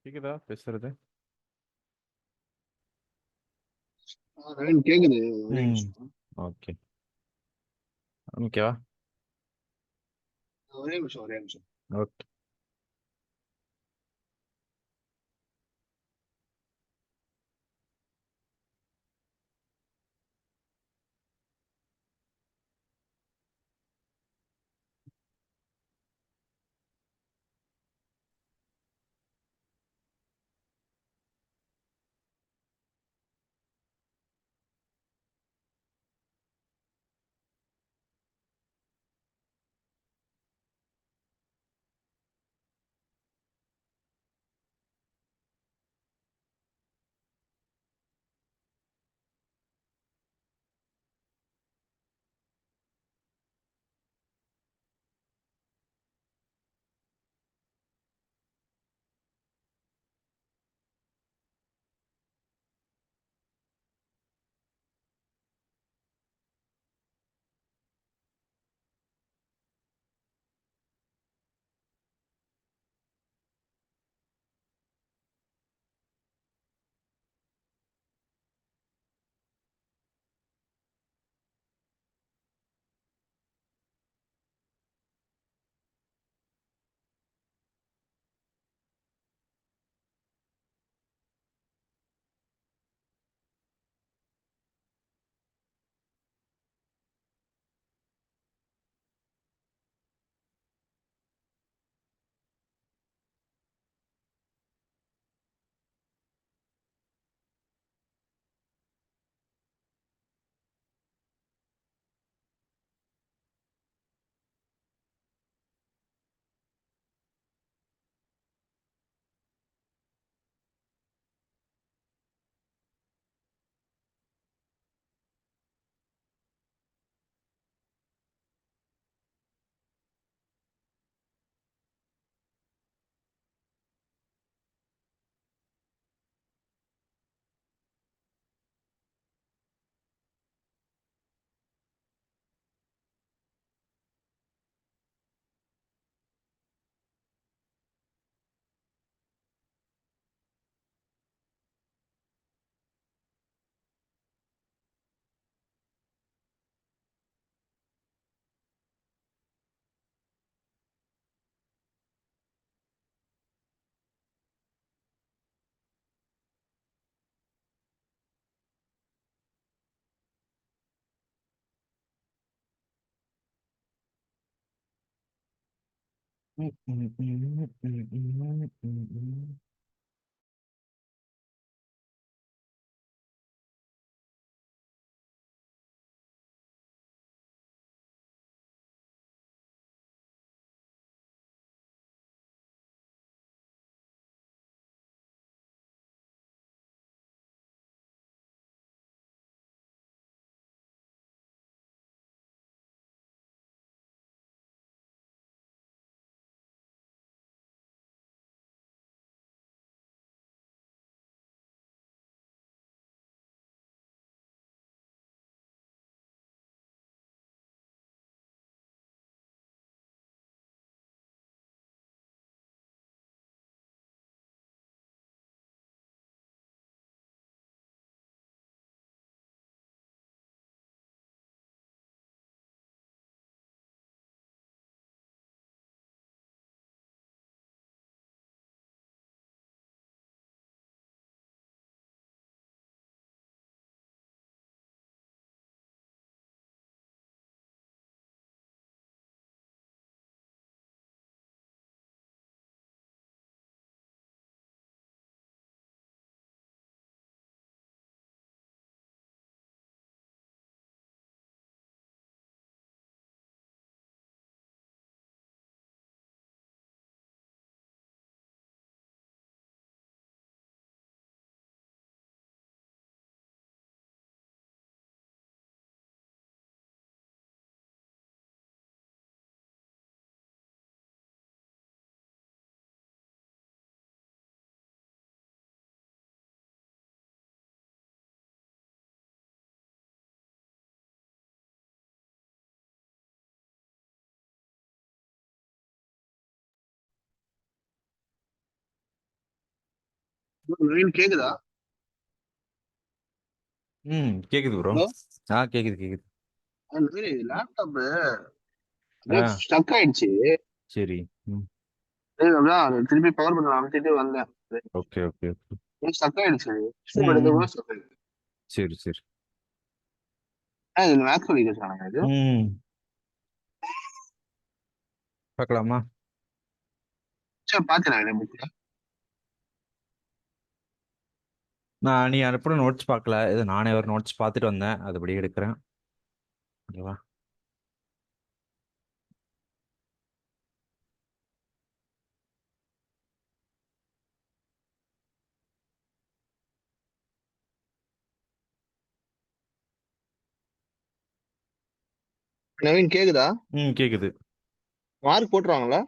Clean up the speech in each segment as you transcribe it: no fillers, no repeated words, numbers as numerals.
கேக்குதா பேசுறது? நவீன் கேக்குது. ஒரே ம். நிமிஷம். ஓகே. ஓகேவா? ஒரே நிமிஷம். ஓகே. ம், ம், ம், ம், ம், ம், ம். நவீன் கேக்குதா? கேக்குது ப்ரோ. ஹலோ. கேக்குது கேக்குது. நவீன் லேப்டாப் ஆ அப்படியே ஸ்டக் ஆயிடுச்சு. சரி. ம். அதான் அது திருப்பி பவர் பண்ண அமைச்சிட்டு வந்தேன். Okay okay okay. ஸ்டக் ஆயிடுச்சு. ம் ஸ்டெப் எடுத்து ம் கூட ஸ்டக் ஆயிடுச்சு. சரி சரி. இது மேக்ஸ் சொல்லிக்கிறாங்க இது. ம் பார்க்கலாமா? சரி பாத்துறேன் புக்ல. நீ அனுப்புன நோட்ஸ் பார்க்கல, இது நானே ஒரு நோட்ஸ் பார்த்துட்டு வந்தேன், அதுபடி எடுக்கிறேன். ஓகேவா? நவீன் கேக்குதா? கேக்குது. மார்க் போட்டுருவாங்களா?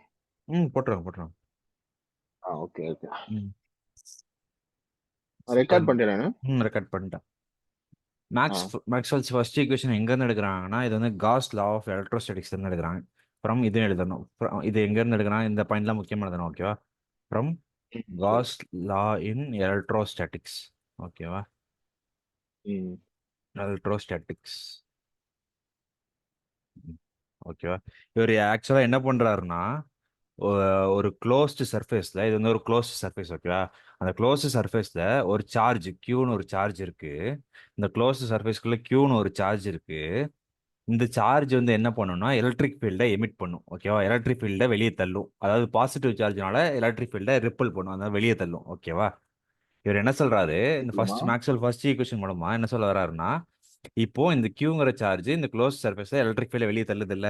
போட்டுருவாங்க போட்டுருவாங்க. Okay okay. ம் ரெக்கார்ட் பண்ணிட்டேன். ரெக்கார்ட் பண்ணிட்டேன். ஆ மேக்ஸ்வெல்ஸ் ஃபர்ஸ்ட் ஈக்குவேஷன் எங்கேருந்து எடுக்கிறாங்கன்னா, இது வந்து காஸ் லா ஆஃப் எலக்ட்ரோஸ்டாட்டிக்ஸ் இருந்து எடுக்கிறாங்க. ஃப்ரம் இது எழுதணும். இது எங்கேருந்து எடுக்கிறாங்க, இந்த பாயிண்ட்லாம் முக்கியமாக எழுதணும். ஓகேவா? ஃப்ரம் சரி. Cos law in electrostatics. ஓகேவா? ம் எலக்ட்ரோஸ்டாட்டிக்ஸ். ஓகேவா? இவர் ஆக்சுவலாக என்ன பண்ணுறாருன்னா, ஒரு க்ளோஸ்டு சர்ஃபேஸில், இது வந்து ஒரு க்ளோஸ்டு சர்ஃபேஸ். ஓகேவா? அந்த க்ளோஸ்டு சர்ஃபேஸில் ஒரு சார்ஜ் கியூன்னு ஒரு சார்ஜ் இருக்கு. இந்த க்ளோஸ்டு சர்ஃபேஸ்க்குள்ள கியூன்னு ஒரு சார்ஜ் இருக்கு. இந்த சார்ஜ் வந்து என்ன பண்ணும்னா எலக்ட்ரிக் ஃபீல்டை எமிட் பண்ணும். ஓகேவா? எலக்ட்ரிக் ஃபீல்டை வெளியே தள்ளும். அதாவது பாசிட்டிவ் சார்ஜ்னால எலக்ட்ரிக் ஃபீல்டை ரிப்பல் பண்ணும், அதாவது வெளியே தள்ளும். ஓகேவா? இவர் என்ன சொல்றாரு, இந்த ஓகேவா? ஃபர்ஸ்ட் ஈக்குவேஷன் மூலமா என்ன சொல்ல வர்றாருன்னா, இப்போ இந்த கியூங்கிற சார்ஜ் இந்த க்ளோஸ் சர்ஃபேஸை எலக்ட்ரிக் ஃபீல்டை வெளியே தள்ளுது இல்ல.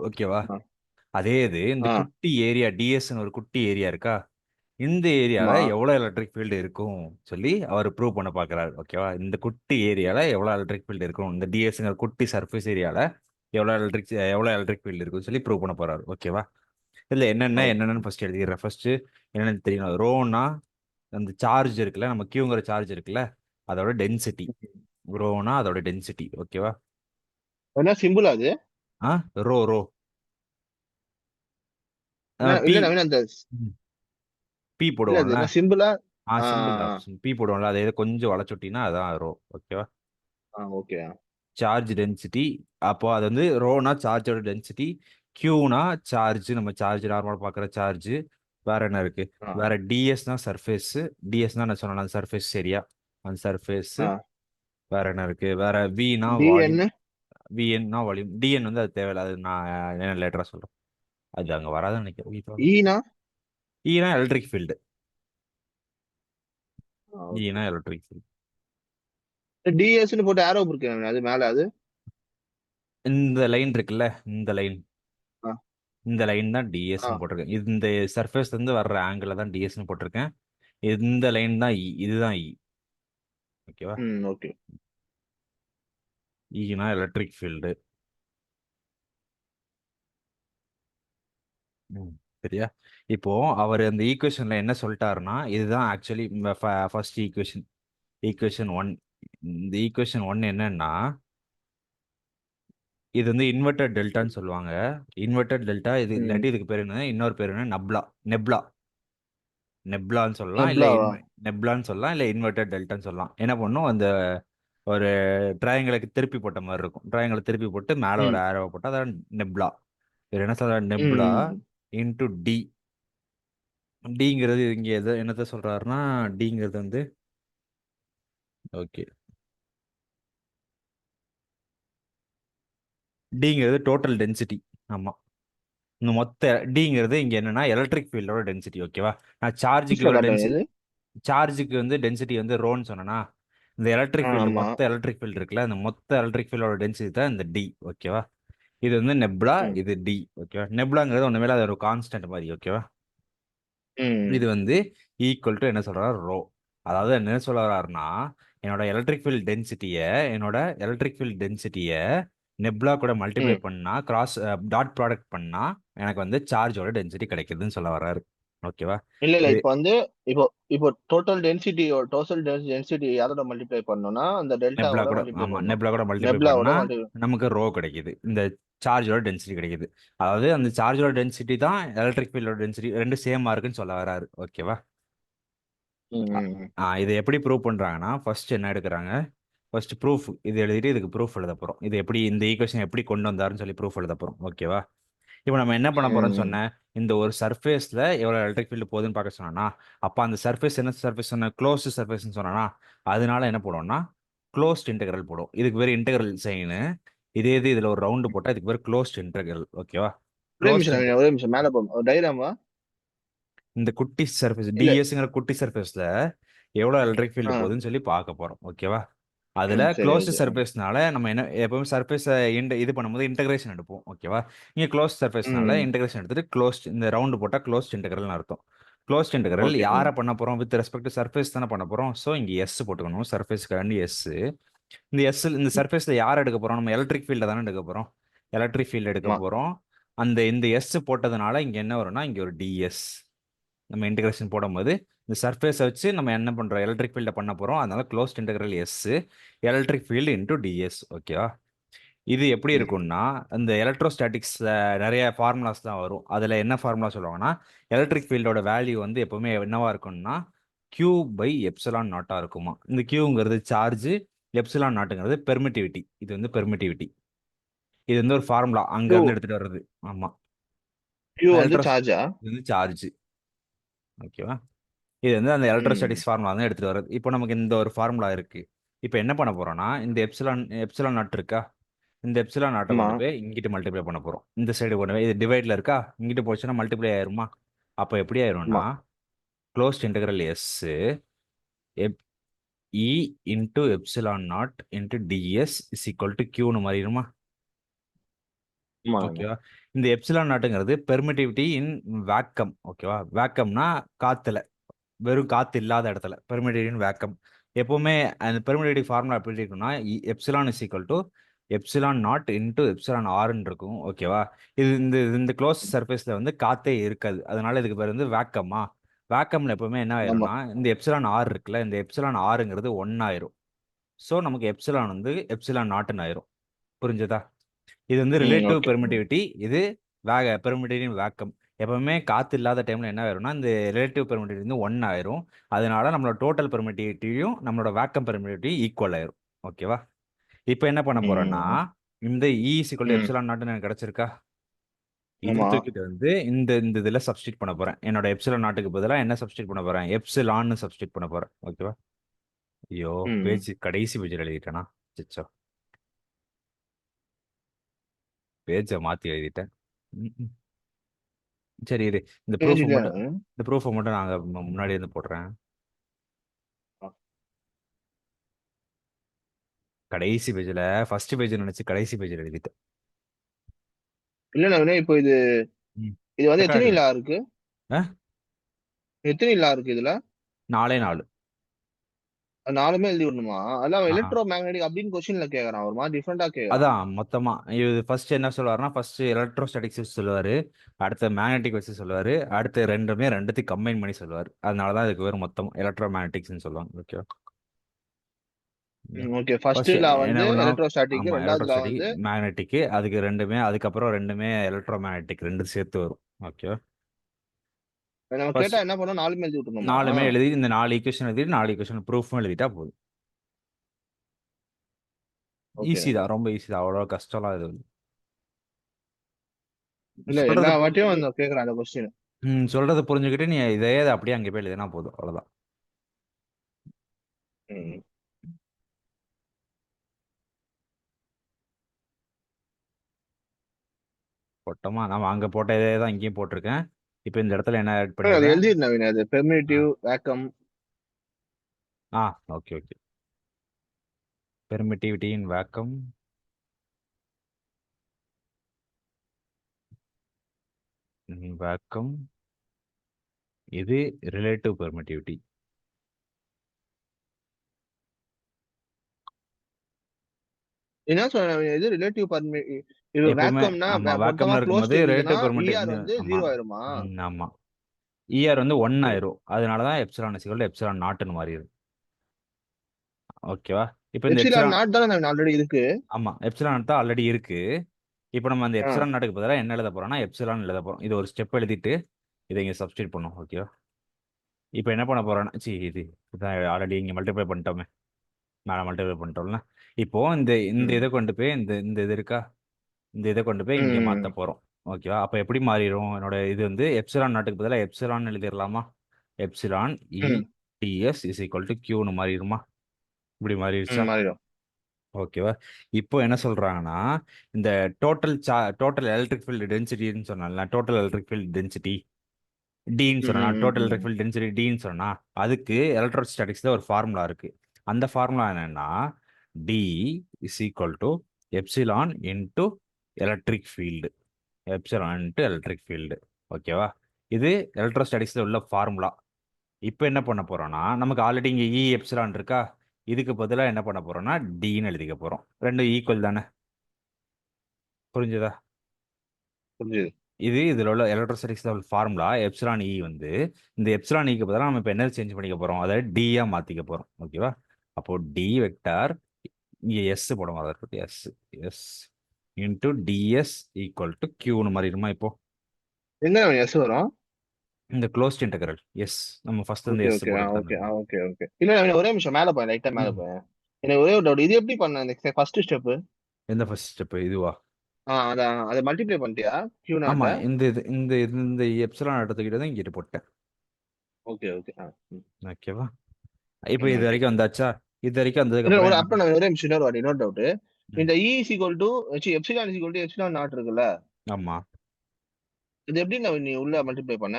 ஓகேவா? ஆ அதே இது இந்த ஆ, குட்டி ஏரியா டிஎஸ்ன்னு ஒரு குட்டி ஏரியா இருக்கா, இந்த ஏரியால ஆமா. எவ்வளவு எலக்ட்ரிக் ஃபீல்டு இருக்கும் சொல்லி அவர் ப்ரூவ் பண்ண பார்க்கறாரு. ஓகேவா? இந்த குட்டி ஏரியால எவ்வளவு எலக்ட்ரிக் ஃபீல்டு இருக்கும், இந்த டிஎஸ்ங்கிற குட்டி சர்ஃபேஸ் ஏரியால எவ்வளவு எலக்ட்ரிக் ஃபீல்டு இருக்குன்னு சொல்லி ப்ரூவ் பண்ண போறாரு. ஓகேவா? இதுல ஓகே. என்னென்னு ஃபர்ஸ்ட் எழுதிடுறேன். ஃபர்ஸ்ட் என்னென்னு தெரியணும். ரோனா அந்த சார்ஜ் இருக்குல்ல, நம்ம கியூங்கிற சார்ஜ் இருக்குல்ல, அதோட டென்சிட்டி. ரோனா அதோட டென்சிட்டி. ஓகேவா? என்ன சிம்பிள் அது? ஆ ரோ ரோ பி. இல்ல நவீன் அந்த பி இல்ல அது போடுவோம்ல. என்ன சிம்பிளா? ஆ சிம்பிள் தான். பி போடுவோம்ல, அதை கொஞ்சம் வளைச்சுட்டினா அதான் ரோ. ஓகேவா? ஓகே. Charge density. அப்போ அது வந்து ரோனா சார்ஜோட டென்சிட்டி, கியூனா சார்ஜ், நம்ம சார்ஜ் நார்மலாக பார்க்குற சார்ஜ். வேற என்ன இருக்கு? ஆ வேற டிஎஸ்னா சர்ஃபேஸ். டிஎஸ்னா நான் சொன்னேன் அந்த சர்ஃபேஸ் ஏரியா, அந்த சர்ஃபேஸ். ஆ வேற என்ன இருக்கு? வேற வினா வால்யூம். டிஎன். விஎன்னா வால்யூம். டிஎன் வந்து அது தேவையில்ல, அது நான் என்ன லேட்டரா சொல்றேன். அது அங்கே வராதுன்னு நினைக்கிறேன். ஈனா. ஈனா எலக்ட்ரிக் ஃபீல்டு. ஓகே. ஈனா எலக்ட்ரிக் ஃபீல்டு. டிஎஸ்ன்னு போட்டு ஆரோ இருக்கு அது மேல அது. இந்த லைன் இருக்குல்ல, இந்த லைன், ஆ இந்த லைன் தான் ஆ டிஎஸ்ன்னு போட்டிருக்கேன். இந்த சர்ஃபேஸ்ல இருந்து வர்ற ஆங்கிள் தான் டிஎஸ்ன்னு போட்டிருக்கேன். இந்த லைன் தான் இ, இதுதான் இ. ஓகேவா? ஓகே. ஈனா எலக்ட்ரிக் ஃபீல்டு. சரியா? இப்போ அவர் அந்த ஈக்குவேஷன்ல என்ன சொல்லிட்டாருன்னா, இதுதான் actually first equation, equation one. இந்த ஈக்குவேஷன் ஒன் என்னன்னா, இது வந்து இன்வெர்டட் டெல்டான்னு சொல்லுவாங்க. இன்வெர்டட் டெல்டா இது, ம் இல்லாட்டி இதுக்கு பேர் என்ன, இன்னொரு பேர் என்ன, நப்லா. நெப்லா. நெப்லான்னு சொல்லலாம், இல்லை எப்லாவா? நெப்லான்னு சொல்லலாம், இல்லை இன்வெர்டட் டெல்டான்னு சொல்லலாம். என்ன பண்ணும், அந்த ஒரு ட்ரையாங்கிளுக்கு திருப்பி போட்ட மாதிரி இருக்கும். ட்ரையாங்கிளை திருப்பி போட்டு மேலே ஒரு ம் ஆரோ போட்டால் அதான் நெப்லா. இது என்ன சொல்ற, நெப்லா ம் இன்டு டி. டிங்கிறது இங்கே எது என்னத்த சொல்றாருன்னா, டிங்கிறது வந்து ஓகே, டிங்கிறது டோட்டல் டென்சிட்டி. ஆமாம். இந்த மொத்த டிங்கிறது இங்கே என்னன்னா எலக்ட்ரிக் ஃபீல்டோட டென்சிட்டி. ஓகேவா? நான் சார்ஜுக்கு இங்கிலீஷ்ல ஒரு காட்டுங்க டென்சிட்டி, இது. சார்ஜுக்கு வந்து டென்சிட்டி வந்து ரோன்னு சொன்னேன்னா, இந்த எலக்ட்ரிக் ஃபீல்டு, ஆமா. மொத்த எலக்ட்ரிக் ஃபீல்டு இருக்குல்ல, அந்த மொத்த எலக்ட்ரிக் ஃபீல்டோட டென்சிட்டி தான் இந்த டி. ஓகேவா? இது வந்து நெப்லா, ம் இது டி. ஓகேவா? நெப்லாங்கிறது ஒன்று மேலே அது ஒரு கான்ஸ்டன்ட் மாதிரி. ஓகேவா? ம் இது வந்து ஈக்குவல் டு என்ன சொல்றாரு, ரோ. அதாவது என்ன சொல்ல வர்றாருன்னா, என்னோட எலக்ட்ரிக் ஃபீல்ட் டென்சிட்டியை, என்னோட எலக்ட்ரிக் ஃபீல்ட் டென்சிட்டியை நெப்லா கூட மல்டிப்ளை ம் பண்ணா, கிராஸ் டாட் ப்ராடக்ட் பண்ணா எனக்கு வந்து சார்ஜோட டென்சிட்டி கிடைக்குதுன்னு சொல்ல வர்றாரு. ஓகேவா? இல்ல இல்ல இது இப்போ வந்து இப்போ இப்போ டோட்டல் டென்சிட்டி யாரோட மல்டிப்ளை பண்ணணும்னா அந்த நெப்லா டெல்டாவோட கூட, மல்டிப்ளை ஆமா, பண்ணணும். நெப்லா கூட மல்டிப்ளை நெப்லாவோட பண்ணா மல்டிப்ளை. நமக்கு ரோ கிடைக்குது, இந்த சார்ஜோட டென்சிட்டி கிடைக்குது. அதாவது அந்த சார்ஜோட டென்சிட்டி தான் எலக்ட்ரிக் ஃபீல்டோட டென்சிட்டி, ரெண்டு சேமா இருக்குன்னு சொல்ல வராரு. ஓகேவா? இதை எப்படி ப்ரூவ் பண்றாங்கன்னா ஃபர்ஸ்ட் என்ன எடுக்கிறாங்க, ஃபர்ஸ்ட் ப்ரூஃப் இது எழுதிட்டு இதுக்கு ப்ரூஃப் எழுத போறோம். இது எப்படி இந்த ஈக்குவேஷன் எப்படி கொண்டு வந்தாருன்னு சொல்லி ப்ரூஃப் எழுத போறோம். ஓகேவா? இப்போ நம்ம என்ன பண்ண போறோம்னு சொன்னேன், இந்த ஒரு சர்ஃபேஸ்ல எவ்வளவு எலக்ட்ரிக் ஃபீல்டு போகுதுன்னு பார்க்க சொன்னா, அப்ப அந்த சர்ஃபேஸ் என்ன சர்ஃபேஸ் சொன்ன, க்ளோஸ்டு சர்ஃபேஸ்னு சொன்னா, அதனால என்ன போடுவோம்னா க்ளோஸ்ட் இன்டெகிரல் போடும். இதுக்கு பேர் இன்டெகிரல் சைனு. இதே இது இதுல ஒரு ரவுண்டு போட்டா இதுக்கு பேர் க்ளோஸ்ட் இன்டெகிரல். ஓகேவா? ஒரே க்ளோஸ்ட் நிமிஷம் ஒரே நிமிஷம் மேல போ டைராமா. இந்த குட்டி சர்ஃபேஸ் இல்ல. டிஎஸ்ங்கிற குட்டி சர்ஃபேஸ்ல எவ்வளவு எலக்ட்ரிக் ஃபீல்டு ஆ. போகுதுன்னு சொல்லி பார்க்க போறோம். ஓகேவா? அதுல சரி க்ளோஸ்ட் ஓகே. சர்ஃபேஸ்னால நம்ம என்ன எப்பவுமே சர்ஃபேஸை இது பண்ணும்போது இன்டகிரேஷன் எடுப்போம். ஓகேவா? இங்க க்ளோஸ்ட் சர்ஃபேஸ்னால இன்டகிரேஷன் எடுத்துட்டு க்ளோஸ்ட் இந்த ரவுண்டு போட்டா க்ளோஸ்ட் இன்டகிரல்னு அர்த்தம். Closed integral okay. யாரை பண்ண போறோம், வித் ரெஸ்பெக்ட் டு சர்ஃபேஸ் தானே பண்ண போறோம். ஸோ இங்க எஸ் போட்டுக்கணும், சர்ஃபேஸ்க்காண்டி எஸ். இந்த சர்ஃபேஸ்ல யார் எடுக்க போறோம், நம்ம எலக்ட்ரிக் ஃபீல்டை தானே எடுக்க போறோம். எலக்ட்ரிக் ஃபீல்டு எடுக்க ஆமா. போறோம். இந்த எஸ் போட்டதுனால இங்க என்ன வரும்னா இங்க ஒரு டிஎஸ். நம்ம இன்டகிரேஷன் போடும்போது இந்த சர்ஃபேஸை வச்சு நம்ம என்ன பண்றோம், எலக்ட்ரிக் ஃபீல்டை பண்ண போறோம். அதனால closed integral S, electric field into DS. ஓகேவா? இது எப்படி இருக்கும்னா, இந்த எலக்ட்ரோஸ்டாட்டிக்ஸ்ல நிறைய ஃபார்முலாஸ் தான் வரும். அதுல என்ன ஃபார்முலா சொல்லுவாங்கன்னா, எலக்ட்ரிக் ஃபீல்டோட வேல்யூ வந்து எப்பவுமே என்னவா இருக்கும்னா கியூ பை எப்சிலான் நாட்டா இருக்குமா. இந்த கியூங்கிறது சார்ஜ், எப்சிலான் நாட்டுங்கிறது பெர்மிட்டிவிட்டி. இது வந்து பெர்மிட்டிவிட்டி. இது வந்து ஒரு ஃபார்முலா அங்க கியூ இருந்து எடுத்துட்டு வர்றது. ஆமா. கியூ வந்து எலக்ட்ரோஸ் சார்ஜா? இது வந்து சார்ஜ். ஓகேவா? இது வந்து அந்த ம். எலக்ட்ரோஸ்டாட்டிக்ஸ் ஃபார்முலா தான் எடுத்துட்டு வர்றது. இப்போ நமக்கு இந்த ஒரு ஃபார்முலா இருக்கு. இப்போ என்ன பண்ண போறோம்னா, இந்த எப்சிலான் எப்சிலான் நாட் இருக்கா, இந்த எப்சிலான் நாட்டை ஆமா. கொண்டு போய் இங்கிட்டு மல்டிப்ளை பண்ண போறோம். இந்த சைடு கொண்டு போய் இது டிவைட்ல இருக்கா, இங்கிட்டு போச்சுன்னா மல்டிப்ளை ஆயிருமா. அப்போ எப்படி ஆயிரும்னா ஆமா. Closed integral S of E into epsilon naught into DS is equal to கியூன்னு மாறிடுமா. ஆமா. ஆமா. ஓகேவா? இந்த எப்சிலான் நாட்டுங்கிறது பெர்மிட்டிவிட்டி இன் வேக்கம். ஓகேவா? வேக்கம்னா காத்துல, வெறும் காத்து இல்லாத இடத்துல பெர்மிட்டிவிட்டி இன் வேக்கம். எப்பவுமே அந்த பெர்மிட்டிவிட்டி ஃபார்முலா எப்படி இருக்குன்னா, epsilon is equal to epsilon naught into epsilon ஆர்ன்னு இருக்கும். ஓகேவா? இது இந்த இந்த க்ளோஸ் சர்ஃபேஸ்ல வந்து காத்தே இருக்காது. அதனால இதுக்கு பேர் வந்து வேக்கமா. வேக்கம்ல எப்பவுமே என்ன ஆமா. ஆயிரும்னா, இந்த எப்சிலான் ஆர் இருக்குல்ல, இந்த எப்சிலான் ஆறுங்கிறது 1 ஆயிரும். ஸோ நமக்கு எப்சிலான் வந்து எப்சிலான் நாட்டுன்னு ஆயிரும். புரிஞ்சதா? இது வந்து ரிலேட்டிவ் ஓகே. பெர்மிட்டிவிட்டி. இது பெர்மிட்டிவிட்டி வேக்கம். எப்பவுமே காத்து இல்லாத டைம்ல என்ன ஆயிரும்னா, இந்த ரிலேட்டிவ் பெர்மிட்டிவிட்டி வந்து 1 ஆயிரும். அதனால நம்மளோட டோட்டல் பெர்மிட்டிவிட்டியும் நம்மளோட வேக்கம் பெர்மிட்டிவிட்டி ஈக்குவல் ஆயிரும். ஓகேவா? இப்போ என்ன பண்ண போறோம்னா, ம். இந்த இ இக்குவல் டு ம். எப்சிலான் நாட்னு எனக்கு கிடைச்சிருக்கா, இதை ஆமா. தூக்கிட்டு வந்து இந்த இந்த இதுல சப்ஸ்டிட் பண்ண போறேன். என்னோட எப்சிலான் நாட்டுக்கு பதிலாக என்ன சப்ஸ்டிட் பண்ண போறேன், எப்சிலான்னு சப்ஸ்டிட் பண்ண போறேன். ஓகேவா? ஐயோ, ம். பேஜ் கடைசி பேஜில் எழுதிட்டேனா. சிச்சோ, பேஜை மாத்தி எழுதிட்டேன். ம், ம். சரி இரு, இந்த ப்ரூஃபை பேஜ்ல. மட்டும் இந்த ப்ரூஃபை மட்டும் நாங்கள் முன்னாடி இருந்து போடுறேன். கடைசி பேஜில் ஃபர்ஸ்ட் பேஜ் நினைச்சு கடைசி பேஜில் எழுதிட்டேன். இல்ல நவீனே, இப்போ இது ம். இது வந்து எத்தனை ரெக்கார்டு. லா இருக்கு? ஆ, எத்தனை லா இருக்கு இதுல? 4 நாலுமே எழுதி விடணுமா? அதான் ஆ, எலக்ட்ரோ மேக்னெட்டிக் அப்படின்னு கொஸ்டின்ல கேக்குறான். ஒரு மாதிரி டிஃப்ரெண்டா கேக்குறான். அதான் மொத்தமா இது ஃபர்ஸ்ட் என்ன சொல்லுவாருன்னா, ஃபர்ஸ்ட் எலக்ட்ரோஸ்டாட்டிக்ஸ் வச்சு சொல்லுவாரு, அடுத்து மேக்னெட்டிக் வச்சு சொல்லுவாரு, அடுத்து ரெண்டுத்தையும் கம்பைன் பண்ணி சொல்லுவாரு. அதனால தான் இதுக்கு பேர் மொத்தம் எலக்ட்ரோ மேக்னெட்டிக்ஸ்னு சொல்லுவாங்க. ஓகே. ஓகே. ஃபர்ஸ்ட் ஃபர்ஸ்ட் லா என்ன வந்து பண்ணுவோம், எலக்ட்ரோஸ்டாட்டிக், ஆமா ரெண்டாவது லா எலக்ட்ரோஸ்டாட்டிக் வந்து. மேக்னெட்டிக், அதுக்கப்புறம் ரெண்டுமே எலக்ட்ரோ மேக்னெட்டிக், ரெண்டு சேர்த்து வரும். ஓகே. நம்ம ஃபர்ஸ்ட் கேட்டா என்ன பண்ணோம்? நாலுமே எழுதி விட்டுணுமா? நாலுமே எழுதி இந்த 4 ஈக்குவேஷன் எழுதி 4 ஈக்குவேஷன் ப்ரூஃபும் எழுதிட்டா போதும். ஓகே. ஈஸி தான், ரொம்ப ஈஸி தான், அவ்வளோ கஷ்டம்லாம் இது இல்லை. இல்ல எல்லா சொல்றது வாட்டியும் புரிஞ்சுக்கிட்டு அந்த கேக்குறான் அந்த கொஸ்டின். சொல்றது புரிஞ்சுக்கிட்டு நீ இதே அப்படியே அங்கே போய் எழுதினா போதும், அவ்வளோதான். ம். போட்டோமா, நம்ம அங்கே போட்ட இதே தான் இங்கேயும் போட்டிருக்கேன். இப்போ இந்த இடத்துல என்ன ஆட் அது பண்ணிடுறேன். எழுதிடு நவீன், அது ah permittive vacuum. Ah okay okay. Permittivity in vacuum, vacuum, இது ரிலேட்டிவ் பெர்மிட்டிவிட்டி. என்ன சொல்ற நவீன்? இது ரிலேட்டிவ் பர்மி இது எப்பவுமே வேக்கம்னா ஆமா, மொத்தமா வேக்கம்ல க்ளோஸ்ட் இருக்கும்போது இருந்ததுன்னா ரிலேட்டிவ் இஆர் பெர்மிட்டிவிட்டி. வந்து ஆமா. 0 ஆயிருமா? ஆமா. இஆர் வந்து 1 ஓகே. ஆயிரும். அதனால தான் எப்சிலான் இசிக்கல் எப்சிலான் நாட்டுன்னு மாறிடுது. ஓகேவா? இப்போ இந்த எப்சிலான் எப்சிலான், நாட் தானே நவீன் ஆல்ரெடி இருக்கு. ஆமா எப்சிலான் தான் ஆல்ரெடி இருக்கு. இப்போ நம்ம அந்த ஆ. எப்சிலான் நாட்டுக்கு பதிலாக என்ன எழுத போறோம்னா எப்சிலான் எழுத போறோம். இது ஒரு ஸ்டெப் எழுதிட்டு இதை இங்கே சப்ஸ்டிட் பண்ணும். ஓகேவா? இப்போ என்ன பண்ண போறோம்னா இது இதான் ஆல்ரெடி இங்கே மல்டிப்ளை பண்ணிட்டோமே, மேலே மல்டிப்ளை பண்ணிட்டோம்ல. இப்போ இந்த ம் இதை கொண்டு போய் இந்த இது இருக்கா, இந்த இதை கொண்டு போய் இங்கே மாற்ற ம் போகிறோம். ஓகேவா? அப்போ எப்படி மாறிடும்? என்னோட இது எப்சிலான் நாட்டுக்கு பதிலாக எப்சிலான் எழுதிடலாமா? எப்சிலான் இ ம் டிஎஸ் இஸ் ஈக்குவல் டு கியூன்னு மாறிடுமா? இப்படி மாறிடுச்சா? மாறிடும். ஓகேவா? இப்போ என்ன சொல்றாங்கன்னா, இந்த டோட்டல் எலக்ட்ரிக் ஃபீல்டு டென்சிட்டின்னு சொன்னால, டோட்டல் எலக்ட்ரிக் ஃபீல்டு டென்சிட்டி டின்னு சொன்னா, டோட்டல் எலக்ட்ரிக் ஃபீல்டு டென்சிட்டி டின்னு சொன்னா, அதுக்கு எலக்ட்ரோஸ்டாட்டிக்ஸ்ல ஒரு ஃபார்முலா இருக்கு. அந்த ஃபார்முலா என்னன்னா, D is equal to epsilon into electric field, epsilon into electric field. ஓகேவா? இது எலக்ட்ரோஸ்டாட்டிக்ஸ்ல உள்ள ஃபார்முலா. இப்போ என்ன பண்ண போறோம்னா, நமக்கு ஆல்ரெடி இங்கே இ எப்சிலான் இருக்கா, இதுக்கு பதிலாக என்ன பண்ண போறோம்னா டின்னு எழுதிக்க போறோம். ரெண்டும் ஈக்குவல் தானே? புரிஞ்சுதா? புரிஞ்சுது. இதுல உள்ள எலக்ட்ரோஸ்டாட்டிக்ஸ்ல உள்ள ஃபார்முலா எப்சிலான் இ இந்த எப்சிலான் இக்கு பதிலாக நம்ம இப்போ என்ன சேஞ்ச் பண்ணிக்க போறோம், அதாவது டியா மாத்திக்க போறோம். ஓகேவா? அப்போ டி வெக்டார் இங்கே எஸ் போடும், அதாவது S S into DS equal to கியூன்னு மாறிடுமா? இப்போ எங்க எஸ் வரும்? இந்த க்ளோஸ்ட் இன்டெக்ரல் எஸ், நம்ம ஃபர்ஸ்ட் இந்த ஓகே எஸ் ஓகே போட்டு ஓகே தானே. Okay okay. இல்ல நவீன், ஒரே நிமிஷம் மேல போய், லைட்டா மேல ம். போய். எனக்கு ஒரே ஒரு டவுட், இது எப்படி பண்ண இந்த ஃபர்ஸ்ட் ஸ்டெப்? எந்த ஃபர்ஸ்ட் ஸ்டெப் இதுவா? அதான் அதை மல்டிப்ளை பண்ணிட்டியா கியூ ஆமா, நாட்ட? இந்த எப்சிலான் எடுத்துக்கிட்டு தான் இங்கிட்டு போட்டேன். Okay okay. ஓகேவா? இப்போ இது ஓகே. வரைக்கும் வந்தாச்சா? இது வரைக்கும் வந்ததுக்கு இல்ல அப்புறம் ஒரு என்ன அப்புறம் நான் ஒரே நிமிஷம் இன்னொரு டவுட். ம். இந்த E is equal to epsilon is equal to epsilon naught இருக்குல்ல, ஆமா, இது எப்படி நான் நீ உள்ள மல்டிப்ளை பண்ண?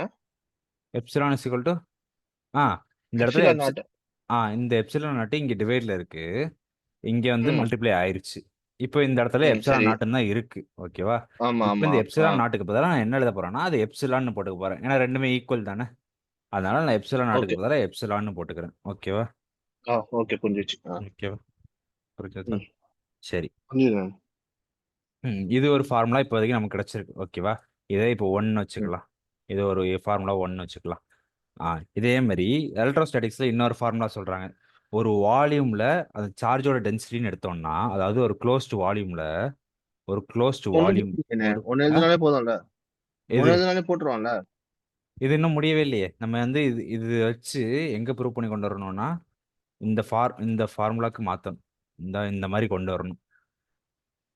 Epsilon is equal to ah இந்த இடத்துல எப்சிலான் நாட். இந்த எப்சிலான் நாட்டு இங்க டிவைட்ல இருக்கு, இங்க ம் மல்டிப்ளை ஆயிருச்சு. இப்போ இந்த இடத்துல ம் எப்சிலான் சரி. நாட்டுன்னு தான் இருக்கு. ஓகேவா? ஆமா இப்போ ஆமா. இந்த எப்சிலான் நாட்டுக்கு பதிலாக நான் என்ன எழுத போறேன்னா, அது எப்சிலான்னு போட்டுக்க போறேன். ஏன்னா ரெண்டுமே ஈக்குவல் தானே. அதனால நான் எப்சிலான் ஓகே. நாட்டுக்கு பதிலாக எப்சிலான்னு போட்டுக்கிறேன். ஓகேவா? ஓகே புரிஞ்சிச்சு. ஓகேவா? புரிஞ்சதா? ம் சரி. புரிஞ்சுது. இது ஒரு ஃபார்முலா இப்போதைக்கு நமக்கு கிடைச்சிருக்கு. ஓகேவா? இதே இப்போ ஒன்னு ம் வச்சுக்கலாம். இது ஒரு ஃபார்முலா ஒன்னு வச்சுக்கலாம். இதே மாதிரி எலக்ட்ரோஸ்டாட்டிக்ஸ்ல இன்னொரு ஃபார்முலா சொல்றாங்க. ஒரு வால்யூம்ல அந்த சார்ஜோட டென்சிட்டின்னு எடுத்தோம்னா, அதாவது ஒரு க்ளோஸ்டு வால்யூம்ல, ஒரு க்ளோஸ்டு வால்யூம் ஒரு ஒன்னு ஆ எழுதுனாலே போதும்ல, எது ஒன்னு எழுதுனாலே போட்டுருவான்ல. இது இன்னும் முடியவே இல்லையே. நம்ம இது இது வச்சு எங்க ப்ரூவ் பண்ணி கொண்டு வரணும்னா, இந்த ஃபார்முலாக்கு மாத்தணும். இந்த மாதிரி கொண்டு வரணும்.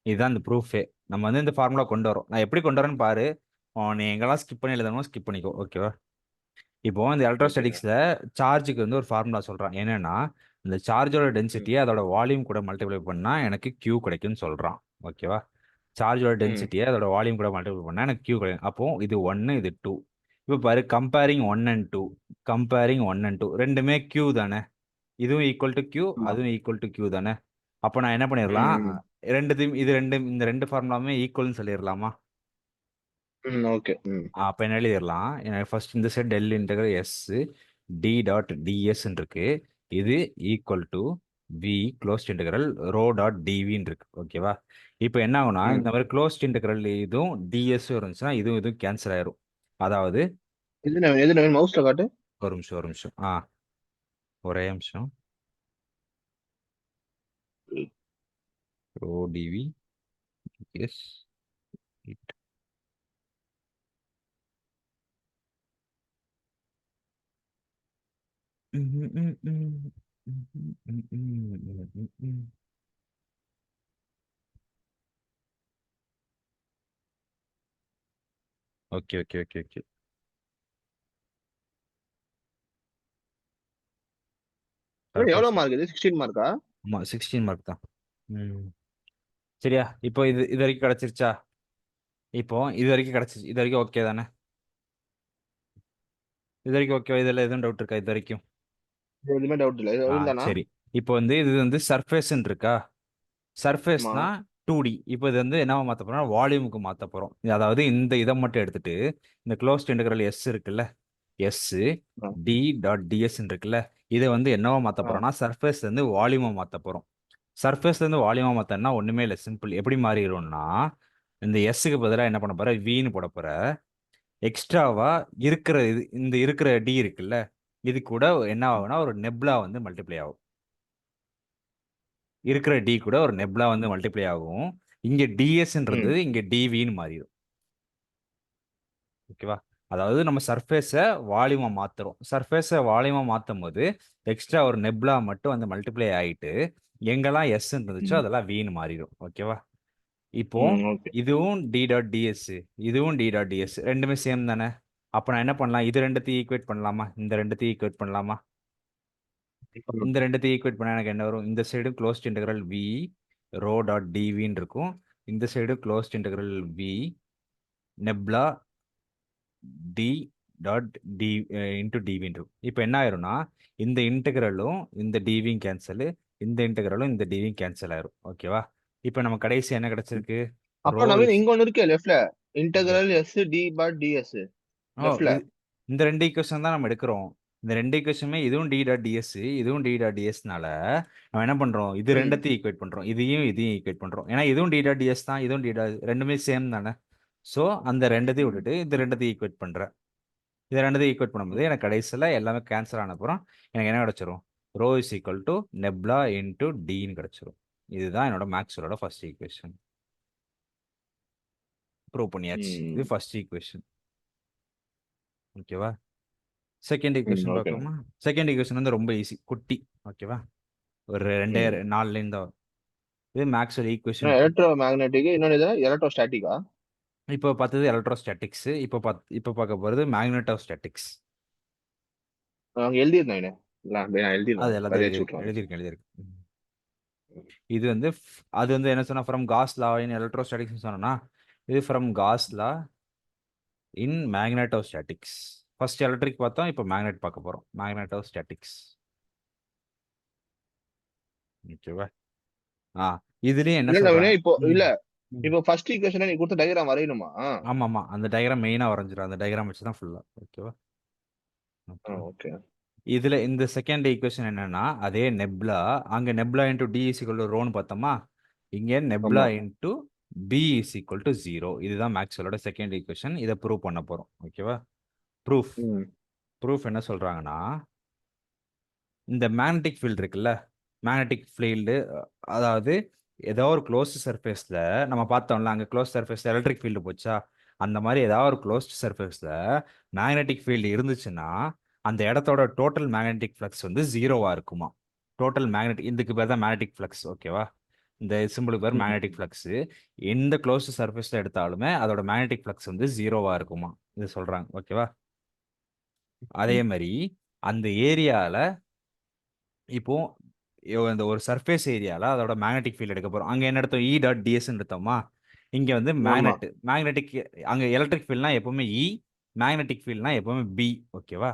இதுதான் இந்த ப்ரூஃபே. நம்ம இந்த ஃபார்முலா கொண்டு வரோம். நான் எப்படி கொண்டு வரேன்னு பாரு. நீ எங்கெல்லாம் ஸ்கிப் பண்ணி எழுதணுமோ ஸ்கிப் பண்ணிக்கோ. ஓகேவா? இப்போ இந்த ஓகே. எலக்ட்ரோஸ்டாட்டிக்ஸ்ல சார்ஜுக்கு ஒரு ஃபார்முலா சொல்றான். என்னன்னா, இந்த சார்ஜோட ம் டென்சிட்டியை அதோட வால்யூம் கூட மல்டிப்ளை பண்ணா எனக்கு Q கிடைக்கும்னு சொல்றான். ஓகேவா? சார்ஜோட ம் டென்சிட்டியை அதோட வால்யூம் கூட மல்டிப்ளை பண்ணா எனக்கு Q கிடைக்கும். அப்போ இது 1 இது 2. இப்போ பாரு, கம்பேரிங் 1 அண்ட் 2, ரெண்டுமே Q தானே. இதுவும் ஈக்குவல் டு Q, ஆமா. அதுவும் ஈக்குவல் டு Q தானே. அப்போ நான் என்ன பண்ணிடலாம், ம் ரெண்டுத்தையும் இந்த ரெண்டு ஃபார்முலாவுமே ஈக்குவல்னு சொல்லிடலாமா? ம் ஓகே. ம் அப்போ என்ன எழுதிடலாம், எனக்கு ஃபர்ஸ்ட் இந்த side del integral S D dot DS இருக்கு. இது equal to V closed integral rho dot டிவின்னு இருக்கு. ஓகேவா? இப்போ என்ன ஆகும்னா, ம் இந்த மாதிரி க்ளோஸ்ட் இன்டெகிரல் இதுவும் டிஎஸ் இருந்துச்சுன்னா இதுவும் கேன்சல் ஆயிரும். அதாவது எது நவீன் மவுஸ்ல காட்டு. ஒரு நிமிஷம் ஒரே நிமிஷம். Rho DV S okay okay okay okay. எவ்வளவு மார்க் இது? 16 மார்க்கா? ஆமா, 16 மார்க் தான். ம். சரியா? இப்போ இது வரைக்கும் கிடைச்சிருச்சா? இப்போ இது வரைக்கும் கிடைச்சிருச்சு. இது வரைக்கும் ஓகே தானே? இது வரைக்கும் ஓகே. இதுல எதுவும் டவுட் இருக்கா இது வரைக்கும்? எதுவுமே டவுட் இல்ல, இது தானா? சரி. இப்போ இது சர்ஃபேஸ்ன்னு இருக்கா? ஆமா. சர்ஃபேஸ்னா 2D. இப்போ இது என்னவா மாத்த போறோம், வால்யூமுக்கு மாத்த போறோம். அதாவது இந்த இதை மட்டும் எடுத்துட்டு இந்த க்ளோஸ்ட் இன்டெகிரல் எஸ் இருக்குல்ல, எஸ் ஆ, டி டாட் டிஎஸ் இருக்குல்ல, இதை என்னவா மாத்த ஆ. போறோம்னா சர்ஃபேஸ்ல இருந்து வால்யூமா மாத்த போறோம். சர்ஃபேஸ்ல இருந்து வால்யூமா மாத்தனா ஒண்ணுமே இல்லை, சிம்பிள். எப்படி மாறிடும்னா, இந்த எஸ்ஸுக்கு பதிலாக என்ன பண்ண போற, வின்னு போட போற. எக்ஸ்ட்ராவா இருக்கிற இருக்கிற டி இருக்குல்ல, இது கூட என்ன ஆகும்னா ஒரு நெப்லா மல்டிப்ளை ஆகும். இருக்கிற டி கூட ஒரு நெப்லா மல்டிப்ளை ஆகும். இங்க டிஎஸ்ன்றது ம் இங்க டிவின்னு மாறிடும். ஓகேவா? அதாவது நம்ம சர்ஃபேஸை வால்யூமா மாத்துறோம். சர்ஃபேஸை வால்யூமா மாற்றும் போது எக்ஸ்ட்ரா ஒரு நெப்லா மட்டும் வந்து மல்டிப்ளை ஆயிட்டு எங்கெல்லாம் எஸ் இருந்துச்சோ ம். அதெல்லாம் வீன்னு மாறிடும். ஓகேவா? இப்போ ஓகே. இதுவும் டி டாட் டிஎஸ், இதுவும் டி டாட் டிஎஸ், ரெண்டுமே சேம் தானே? அப்போ நான் என்ன பண்ணலாம்? இது ரெண்டுத்தையும் ஈக்குவேட் பண்ணலாமா? இந்த ரெண்டுத்தையும் ஈக்குவேட் பண்ணலாமா? இந்த ரெண்டுத்தையும் ஈக்குவேட் பண்ணா எனக்கு என்ன வரும்? இந்த side closed integral V rho dot டிவின்னு இருக்கும். இந்த side closed integral V nabla D dot D into டிவின்னு இருக்கும். இப்போ என்ன ஆயிரும்னா இந்த இன்டெக்ரலும் இந்த டிவியும் கேன்சல், இந்த இன்டெக்ரலும் இந்த டிவியும் கேன்சல் ஆயிரும். ஓகேவா? இப்போ நம்ம கடைசி என்ன கிடைச்சிருக்கு? அப்ப ரோ நவீன் இஸ் இங்க ஒண்ணு இருக்கே லெஃப்ட்ல. இங்க. இன்டெக்ரல் எஸ் டி பாட் டிஎஸ் ஓ லெஃப்ட்ல. இது இந்த ரெண்டு ஈக்குவேஷன் தான் நம்ம எடுக்கிறோம். இந்த ரெண்டு ஈக்குவேஷனுமே இதுவும் டி டாட் டிஎஸ், இதுவும் டி டாட் டிஎஸ்னால நம்ம என்ன பண்றோம்? இது ம். ரெண்டத்தையும் ஈக்குவேட் பண்றோம். இதையும் ஈக்குவேட் பண்றோம். ஏன்னா இதுவும் டி டாட் டிஎஸ் தான், இதுவும் டி டாட், ரெண்டுமே சேம் தானே. ஸோ அந்த ரெண்டத்தையும் ம். விட்டுட்டு இந்த ரெண்டத்தையும் ஈக்குவேட் பண்றேன். இதை ரெண்டத்தையும் ஈக்குவேட் பண்ணும்போது எனக்கு கடைசியில் எல்லாமே கேன்சல் ஆன அப்புறம் எனக்கு என்ன கிடைச்சிரும்? Rho is equal to nabla into டின்னு கிடைச்சிரும். இதுதான் என்னோட மேக்ஸ்வெலோட ஃபர்ஸ்ட் ஈக்குவேஷன். ப்ரூவ் பண்ணியாச்சு. இது ம். First equation. ஓகேவா? செகண்ட் ம். Equation okay. பார்க்கலாமா? செகண்ட் ஈக்குவேஷன் வந்து ரொம்ப ஈஸி, குட்டி. ஓகேவா? ஒரு ரெண்டே ம். 4 லைன் தான் வரும். இது மேக்ஸ்வெல் ஈக்குவேஷன் 2. எலக்ட்ரோ மேக்னெட்டிக் இன்னொன்னு இது எலக்ட்ரோ ஸ்டாட்டிக்கா? இப்போ பார்த்தது எலக்ட்ரோஸ்டாட்டிக்ஸ். இப்போ பார்க்க போகிறது மேக்னட்டோஸ்டாட்டிக்ஸ். அங்க எழுதியிருந்தேன் இல்ல நான் அது எழுதியிருந்தேன் எல்லாத்தையும் பதிவேற்றி விட்டுருவாங்க. எழுதியிருக்கேன். இது வந்து அது வந்து என்ன சொன்னா from Gauss law in electrostatics சொன்னா, இது from Gauss law in magnetostatics. First electric பார்த்தோம், இப்போ மேக்னெட் பார்க்க போறோம். மேக்னட்டோஸ்டாட்டிக்ஸ். ஓகேவா? ஆ இதுலயும் என்ன இல்ல நவீனே சொல்றாங்க? இப்போ ம். இல்ல ம். இப்போ ஃபர்ஸ்ட் ஈக்குவேஷனை நீ கொடுத்த டயக்ராம் வரையணுமா? ஆமாமா, அந்த டயக்ராம் மெயினா வரைஞ்சிரும். அந்த டயக்ராம் வச்சு தான் ஃபுல்லா. ஓகேவா? ஓகே. ஓகே. இதுல இந்த செகண்ட் ஈக்குவேஷன் என்னன்னா அதே நெப்லா, அங்க nabla into D is equal to ரோன்னு பார்த்தோமா, இங்க நெப்லா ஆமா. Into B is equal to 0. இதுதான் மேக்ஸ்வெலோட செகண்ட் ஈக்குவேஷன். இதை ப்ரூவ் பண்ண போறோம். ஓகேவா? ப்ரூஃப். ம். ப்ரூஃப் என்ன சொல்றாங்கன்னா, இந்த மேக்னெட்டிக் ஃபீல்டு இருக்குல்ல, மேக்னெட்டிக் ஃபீல்டு, அதாவது ஏதோ ஒரு க்ளோஸ்ட் சர்ஃபேஸ்ல நம்ம பார்த்தோம்ல, அங்க க்ளோஸ்ட் சர்ஃபேஸ்ல எலக்ட்ரிக் ஃபீல்டு போச்சா, அந்த மாதிரி ஏதாவது ஒரு க்ளோஸ்ட் சர்ஃபேஸ்ல மேக்னெட்டிக் ஃபீல்டு இருந்துச்சுன்னா அந்த இடத்தோட டோட்டல் மேக்னெட்டிக் ஃப்ளக்ஸ் வந்து 0வா இருக்குமா. டோட்டல் மேக்னெட்டிக், இதுக்கு பேர் தான் மேக்னெட்டிக் ஃப்ளக்ஸ். ஓகேவா? இந்த சிம்பிளுக்கு பேர் ம். Magnetic flux. எந்த க்ளோஸ்ட் சர்ஃபேஸ்ல எடுத்தாலுமே அதோட மேக்னெட்டிக் ஃப்ளக்ஸ் வந்து 0வா இருக்குமா. இது சொல்றாங்க. ஓகேவா? அதே ம். மாதிரி அந்த ஏரியால இப்போ இந்த ஒரு சர்ஃபேஸ் ஏரியால அதோட மேக்னெட்டிக் ஃபீல்ட் எடுக்க போறோம். அங்க என்ன எடுத்தோம்? இ டாட் டிஎஸ் எடுத்தோமா, இங்க வந்து ஆமா. மேக்னெட்டிக், அங்க எலக்ட்ரிக் ஃபீல்ட்னா எப்பவுமே இ, மேக்னெட்டிக் ஃபீல்ட்னா எப்பவுமே பி. ஓகேவா?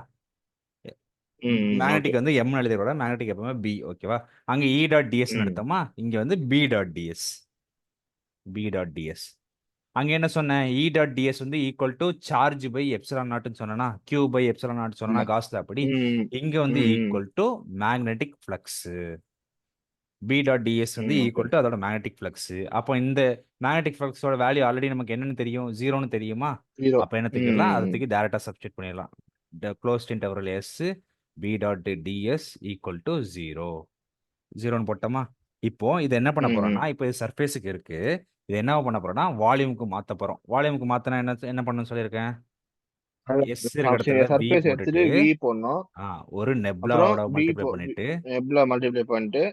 ம். ஓகே. மேக்னெட்டிக் வந்து எம் எழுதிக்கூட, மேக்னெட்டிக் எப்பவுமே பி. ஓகேவா? அங்க இ டாட் டிஎஸ் ம். எடுத்தோமா, இங்க வந்து B dot DS. B dot DS. அங்க என்ன சொன்னேன்? இ டாட் டிஎஸ் வந்து equal to charge by epsilon நாட்னு சொன்னா, கியூ பை எப்சிலான் நாட் சொன்னா ஆமா. காஸ்ல அப்படி. ம். இங்க வந்து ம். Equal to magnetic flux. B dot DS வந்து ம். ஓகே. ஈக்குவல் டு அதோட மேக்னெட்டிக் ஃப்ளக்ஸ். அப்போ இந்த மேக்னெட்டிக் ஃப்ளக்ஸோட வேல்யூ ஆல்ரெடி நமக்கு என்னன்னு தெரியும்? 0ன்னு தெரியுமா? 0. அப்போ என்ன தூக்கிடலாம்? அதை ம். தூக்கி டேரக்டா சப்ஸ்டிட் பண்ணிடலாம். Closed interval S B dot DS equal to 0ன்னு போட்டோமா. இப்போ இது என்ன பண்ண ம். போறோம்னா, இப்போ இது சர்ஃபேஸுக்கு இருக்கு. இது என்ன பண்ண போறோம்னா வால்யூமுக்கு மாத்த போறோம். வால்யூமுக்கு மாத்தினா என்ன என்ன பண்ணணும்னு சொல்லியிருக்கேன்? எஸ் இருக்கிற இடத்துல வி சர்ஃபேஸ் எடுத்துட்டு போட்டுட்டு, வி போடணும். ஒரு அப்புறம் நெப்லாவோட பி மல்டிப்ளை பண்ணிட்டு, எப்ல மல்டிப்ளை பண்ணிட்டு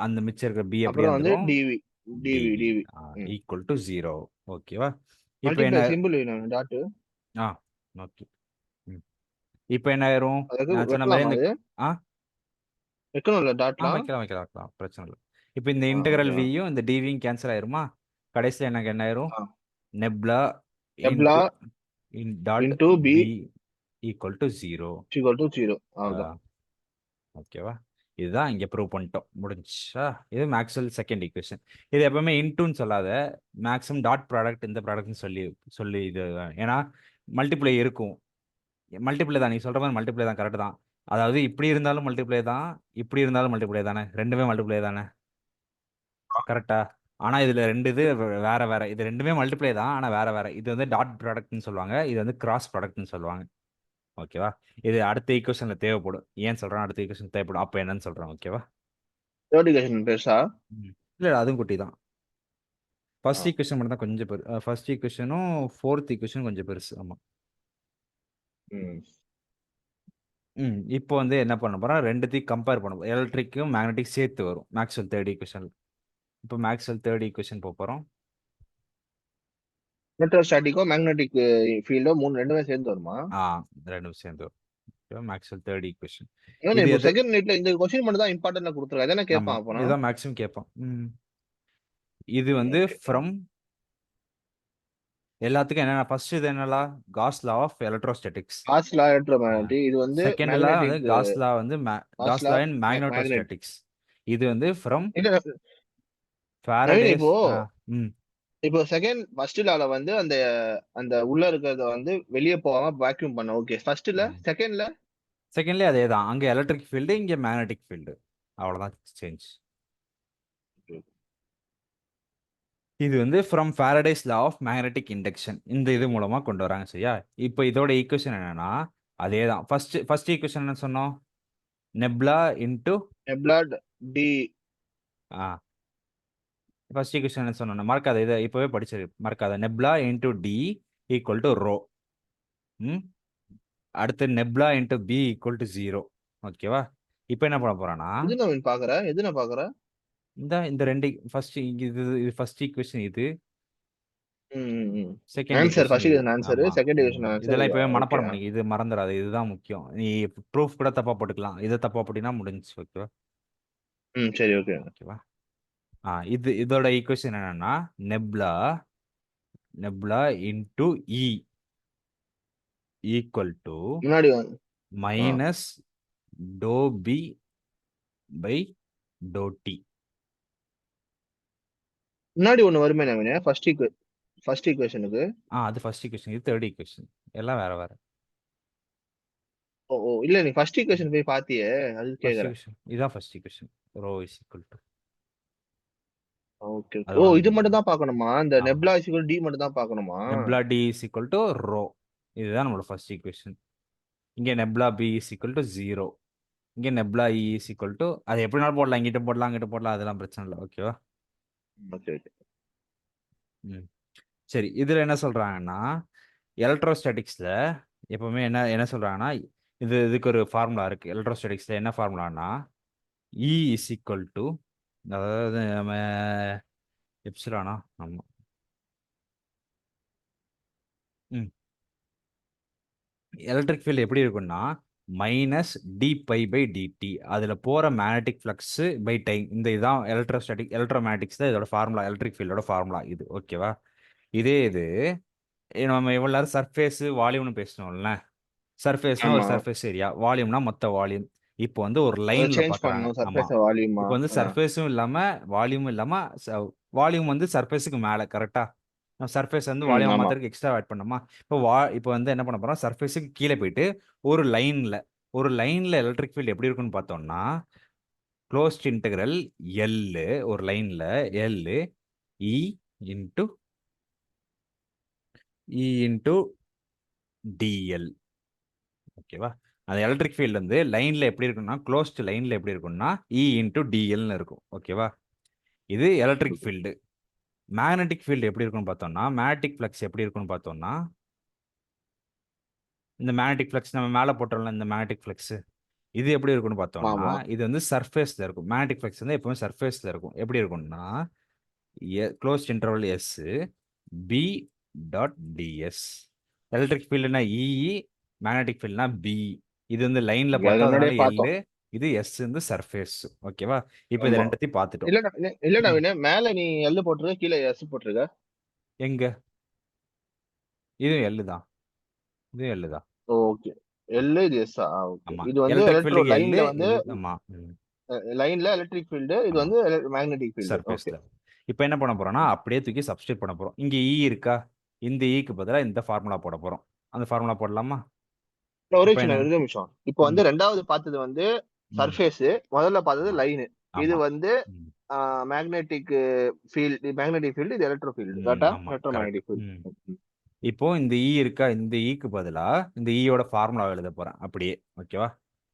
அந்த மிச்சம் இருக்கிற பி அப்படியே அப்புறம் வந்து வந்துடும். DV DV DV DV. ம். Equal to 0. ஓகேவா? இப்போ என்ன? மல்டிப்ளை சிம்பிள் வேணும் டாட். Ah okay. ம். இப்போ என்ன ஆயிரும்? அதுக்கு நான் சொன்ன மாதிரி வைக்கலாமா இந்த அது? ஆ வைக்கணும்ல டாட்லாம்? வைக்கலாம். பிரச்சனை இல்லை. இப்போ இந்த இன்டெக்ரல் ஓகே. வியும் இந்த டிவியும் கேன்சல் ஆயிருமா? கடைசியில் எனக்கு என்ன ஆயிரும்? ஆ. Nabla nabla into in dot into B B equal to 0. Equal to 0 அவ்வளோதான். ஓகேவா? இதுதான் இங்க ப்ரூவ் பண்ணிட்டோம். முடிஞ்சுச்சா? இது மேக்ஸ்வெல் செகண்ட் ஈக்குவேஷன். இது எப்பவுமே இன்டூன்னு சொல்லாத, மேக்ஸிமம் டாட் ப்ராடக்ட் இந்த ப்ராடக்ட்னு சொல்லி சொல்லி இது. ஏன்னா மல்டிப்ளை இருக்கும். மல்டிப்ளை தான், நீ சொல்ற மாதிரி மல்டிப்ளை தான், கரெக்ட் தான். அதாவது இப்படி இருந்தாலும் மல்டிப்ளை தான், இப்படி இருந்தாலும் மல்டிப்ளை தானே, ரெண்டுமே மல்டிப்ளை தானே, கரெக்டா? ஆனா இதுல ரெண்டு இது வேற வேற. இது ரெண்டுமே மல்டிப்ளை தான், ஆனா வேற வேற. இது வந்து டாட் ப்ராடக்ட்னு சொல்லுவாங்க, இது வந்து கிராஸ் ப்ராடக்ட்னு சொல்லுவாங்க. ஓகேவா? இது அடுத்த ஈக்குவேஷன்ல தேவைப்படும். ஏன் சொல்றேன் அடுத்த ஈக்குவேஷன் தேவைப்படும்? அப்ப என்னன்னு சொல்றேன். ஓகேவா? தேர்ட் ஈக்குவேஷன் பெருசா? இல்ல அதுவும் குட்டி தான். ஆ. ஃபர்ஸ்ட் ஈக்குவேஷன் மட்டும் தான் கொஞ்சம் பெரு. ஃபர்ஸ்ட் ஈக்குவேஷனும் ஃபோர்த் ஈக்குவேஷன் கொஞ்சம் பெருசு. ஆமா. ம். இப்போ வந்து என்ன பண்ண போறோம், ரெண்டுத்தையும் கம்பேர் பண்ண போறோம். எலக்ட்ரிக்கும் மேக்னெட்டிக் சேர்த்து வரும் மேக்ஸ்வெல் தேர்ட் ஈக்குவேஷன். இப்போ மேக்ஸ்வெல் தேர்ட் ஈக்குவேஷன் போறோம். எலக்ட்ரோஸ்டாட்டிக்கோ மேக்னெட்டிக் ஃபீல்டோ 2மே சேர்ந்து வருமா? ஆ ரெண்டும் சேர்ந்து வரும். Maxwell third equation. ஏன்னா இது இப்போ எது? செகண்ட் யூனிட்ல இந்த கொஸ்டின் மட்டும் தான் இம்பார்ட்டன்ட்டா குடுத்துருக்காங்க. அதானே ஆமா, கேட்பான் அப்பனா? இதுதான் மேக்ஸிமம் கேட்பான். இது வந்து ஓகே. ஃப்ரம் எல்லாத்துக்கும் என்னென்ன ஃபர்ஸ்ட் இது என்னலா Gauss law of electrostatics. Gauss law electromagnetic. இது வந்து செகண்ட் லா வந்து மேக்னெட்டிக் காஸ் லா வந்து Gauss Gauss law law in magnet. Magnetostatics. இது வந்து ஃப்ரம் இல்ல நவீன் ஃபாரடேஸ். இப்போ ம் இப்போ ஃபர்ஸ்ட் லால வந்து அந்த அந்த உள்ள இருக்கிறத வந்து வெளிய போகாம வாக்யூம் பண்ண. ஓகே. ஃபர்ஸ்ட்ல, செகண்ட்ல செகண்ட்லேயே அதே தான். அங்கே எலக்ட்ரிக் ஃபீல்டு, இங்கே மேக்னெட்டிக் ஃபீல்டு. அவ்வளோதான் சேஞ்ச். இது வந்து from Faraday's law of magnetic induction. இந்த இது மூலமா கொண்டு வராங்க சரியா. இப்போ இதோட ஈக்குவேஷன் என்னன்னா அதே தான். ஃபர்ஸ்ட் ஈக்குவேஷன் என்ன சொன்னோம், நெப்லா இன்டு பிளட் டி. ஃபர்ஸ்ட் ஈக்குவேஷன் என்ன சொன்னோம் மறக்காத, இதை இப்போவே படிச்சது மறக்காத. Nabla into D equal to rho. அடுத்து nabla into B equal to 0. ஓகேவா. இப்போ என்ன பண்ண போறான்னா எது நவீன் பாக்குற? எது நான் பாக்குறேன்? இந்த ரெண்டு ஃபர்ஸ்ட் இது இது ஃபர்ஸ்ட் ஈக்குவேஷன், இது செகண்ட் ஆன்சர் ஈக்குவேஷன் ஃபர்ஸ்ட் இது. இது ஆன்சர், ஆமா. Second division answer. இதெல்லாம் இப்பவே ஓகே. மனப்பாடம் பண்ணிக்க, இது மறந்துடாது, இதுதான் முக்கியம். நீ ப்ரூஃப் கூட தப்பா போட்டுக்கலாம், இதை தப்பா போட்டினா முடிஞ்சுச்சு. ஓகேவா. சரி ஓகே. ஓகேவா. இதோட ஈக்குவேஷன் என்னன்னா nabla into E equal to முன்னாடி வந்து minus del B by del T. முன்னாடி ஒண்ணு வருமே நவீன் ஃபர்ஸ்ட் ஈக்குவேஷனுக்கு. அது ஃபர்ஸ்ட் ஈக்குவேஷன், இது தேர்ட் ஈக்குவேஷன். எல்லாம் வேற வேற. ஓ ஓ இல்ல நீ ஃபர்ஸ்ட் ஈக்குவேஷன் போய் பாத்தியே, அது ஃபர்ஸ்ட் கேக்குறேன். ஈக்குவேஷன் இதான் first equation. Rho is equal to okay okay. அது ஓ உனக்கு. இது மட்டும் தான் பார்க்கணுமா? இந்த ஆமா. நெப்லா இஸ் ஈக்குவல் டி மட்டும் தான் பார்க்கணுமா? Nabla D is equal to rho. இதுதான் நம்மளோட ஃபர்ஸ்ட் ஈக்குவேஷன். இங்கே nabla B is equal to 0. இங்கே nabla E is equal to அது எப்படினாலும் போடலாம், இங்கிட்ட போடலாம் அங்கிட்ட போடலாம், அதெல்லாம் பிரச்சனை இல்லை. ஓகேவா. Okay okay. ம் சரி. இதில் என்ன சொல்கிறாங்கன்னா எலக்ட்ரோஸ்டாட்டிக்ஸில் எப்பவுமே என்ன என்ன சொல்கிறாங்கன்னா இதுக்கு ஒரு ஃபார்முலா இருக்குது. எலக்ட்ரோஸ்டாட்டிக்ஸில் என்ன ஃபார்முலானா இ இஸ் ஈக்குவல் டு, அதாவது நம்ம எப்சிலானா. ஆமாம். எலக்ட்ரிக் ஃபீல்டு எப்படி இருக்குன்னா minus D by by DT. அதில் போகிற மேக்னெட்டிக் ஃப்ளக்ஸு பை டைம். இந்த இதுதான் எலக்ட்ரோமேட்டிக்ஸ் தான் இதோட ஃபார்முலா, எலக்ட்ரிக் ஃபீல்டோட ஃபார்முலா இது. ஓகேவா. இதே இது நம்ம எவ்வளோ நேரம் சர்ஃபேஸு வால்யூம்னு பேசணும்ல. சர்ஃபேஸ்னா ஒரு ஆமா. சர்ஃபேஸ் ஏரியா, வால்யூம்னா மொத்த வால்யூம். இப்போ வந்து ஒரு அத லைனில் சேஞ்ச் பார்க்குறாங்க. பண்ணனும் ஆமாம். சர்ஃபேஸ் வால்யூமா? இப்போ வந்து சர்ஃபேஸும் இல்லாமல் வால்யூமும் இல்லாமல் வால்யூம் வந்து சர்ஃபேஸுக்கு மேலே கரெக்டாக. நம்ம சர்ஃபேஸ் வந்து வால்யூம் ஆமா. மாத்திரக்கு எக்ஸ்ட்ரா ஆட் பண்ணோமா. இப்போ வந்து என்ன பண்ண போகிறோம், சர்ஃபேஸுக்கு கீழே போயிட்டு ஒரு லைனில் எலக்ட்ரிக் ஃபீல்டு எப்படி இருக்குன்னு பார்த்தோம்னா க்ளோஸ்ட் இன்டெக்ரல் எல், ஒரு லைனில் எல் இ இன்டு டிஎல். ஓகேவா. அந்த எலக்ட்ரிக் ஃபீல்டு வந்து லைனில் எப்படி இருக்குன்னா க்ளோஸ்ட் லைனில் எப்படி இருக்குன்னா இ இன்டு டிஎல்னு இருக்கும். ஓகேவா. இது எலக்ட்ரிக் ஃபீல்டு. மேக்னெட்டிக் ஃபீல்டு எப்படி இருக்குன்னு பார்த்தோம்னா மேக்னெட்டிக் ஃப்ளக்ஸ் எப்படி இருக்குன்னு பார்த்தோம்னா இந்த மேக்னெட்டிக் ஃப்ளக்ஸ் நம்ம மேலே போட்டோம்ல, இந்த மேக்னெட்டிக் ஃப்ளக்ஸ் இது எப்படி இருக்குன்னு பார்த்தோம்னா ஆமா. இது வந்து சர்ஃபேஸில் இருக்கும். மேக்னெட்டிக் ஃப்ளக்ஸ் வந்து எப்பவுமே சர்ஃபேஸில் இருக்கும். எப்படி இருக்கும்னா closed interval S B dot DS. Electric ஃபீல்டுனா இஇ, மேக்னெட்டிக் ஃபீல்டுனா பி. இது வந்து லைனில் அது பார்த்தோம், அதனால முன்னாடியே எல். பார்த்தோம். இது எஸ் வந்து சர்ஃபேஸ். ஓகேவா. இப்போ இது ஆமா. ரெண்டத்தையும் பார்த்துட்டோம். இல்ல நவீன், மேல நீ எல் போட்டிருக்க, கீழே எஸ் போட்டிருக்க. எங்க இதுவும் எல் தான், இதுவும் எல் தான். ஓகே. எல் இது எஸ். ஓகே. ஆமா. இது வந்து எலக்ட்ரிக் ஃபீல்டுக்கு எல், லைன்ல வந்து இது ஆமா. லைன்ல எலக்ட்ரிக் ஃபீல்டு, இது ஆமா வந்து மேக்னெட்டிக் ஃபீல்டு. ஓகே. சர்ஃபேஸ்ல. இப்போ என்ன பண்ண போறோம்னா அப்படியே தூக்கி சப்ஸ்டிட் பண்ண போறோம். இங்க இ இருக்கா, இந்த ஈக்கு பதிலாக இந்த ஃபார்முலா போட போறோம். அந்த ஃபார்முலா போடலாமா. ஒரே இப்போ என்ன. ஒரு நிமிஷம். இப்போ வந்து ம் ரெண்டாவது பார்த்தது வந்து ம் சர்ஃபேஸ், முதல்ல பார்த்தது ஆமா லைன். இது ஆமா வந்து ம் மேக்னெட்டிக் ஃபீல்டு, இது எலக்ட்ரோ ஃபீல்டு. கரெக்டா? ஆமா எலக்ட்ரோ கரெக்ட். Magnetic field. இப்போ இந்த இ இருக்கா, இந்த ஈக்கு பதிலா இந்த ஈயோட ஃபார்முலா எழுத போறேன் அப்படியே. ஓகேவா.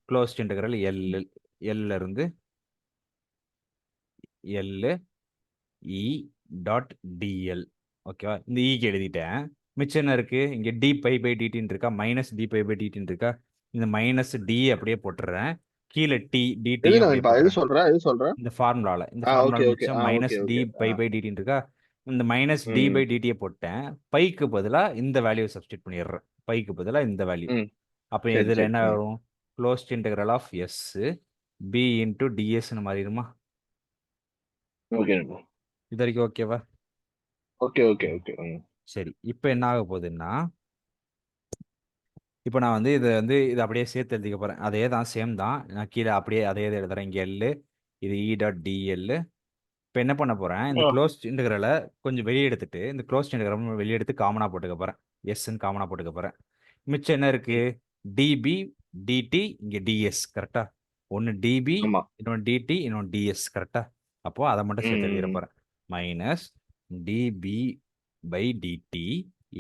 க்ளோஸ்ட் இன்டெக்ரல் எல் இருந்து எல் இ டாட் டிஎல். ஓகேவா. இந்த ஈக்கு எழுதிட்டேன். மிச்சம் என்ன இருக்கு இங்க டி பை பை டிடின்னு இருக்கா, மைனஸ் டி பை பை டிடின்னு இருக்கா. இந்த மைனஸ் டி அப்படியே போட்டுறேன், கீழே டி எது டிடியும் நான் அப்படியே இப்ப எது போட்டுறேன். சொல்றேன் எது சொல்றேன்? இந்த ஃபார்முலால ஓகே ஓகே மிச்சம் okay minus D okay. By by டிடின்னு இருக்கா. இந்த மைனஸ் டி ம் பை டிடியை போட்டேன், பைக்கு பதிலா இந்த வேல்யூ சப்ஸ்டிட் பண்ணிடுறேன், பைக்கு பதிலா இந்த வேல்யூ. ம். அப்போ சரி இதுல சரி. என்ன ஆகும், closed integral of S B into டிஎஸ்ன்னு மாறிடுமா. ஓகே இது வரைக்கும் ஓகேவா. Okay okay okay. சரி, இப்போ என்ன ஆக போகுதுன்னா, இப்போ நான் வந்து இதை அப்படியே சேர்த்து எழுதிக்க போறேன். அதே தான், சேம் தான். நான் கீழே அப்படியே அதே இது எழுதுறேன். இங்கே எல், இது இ டாட் டிஎல். இப்போ என்ன பண்ண போறேன், இந்த க்ளோஸ்ட் இன்டெகிரலை கொஞ்சம் வெளியே எடுத்துட்டு, இந்த க்ளோஸ்ட் இன்டெகிரல் வெளியே எடுத்து காமனா போட்டுக்க போறேன், எஸ்ன்னு காமனா போட்டுக்க போறேன். மிச்சம் என்ன இருக்கு, டிபி டிடி, இங்கே டிஎஸ் கரெக்டா. ஒன்று டிபி, ஆமா. இன்னொன்று டிடி, இன்னொன்று டிஎஸ் கரெக்டா. அப்போ அதை மட்டும் சேர்த்து எழுதிட ம் போறேன். Minus DB by DT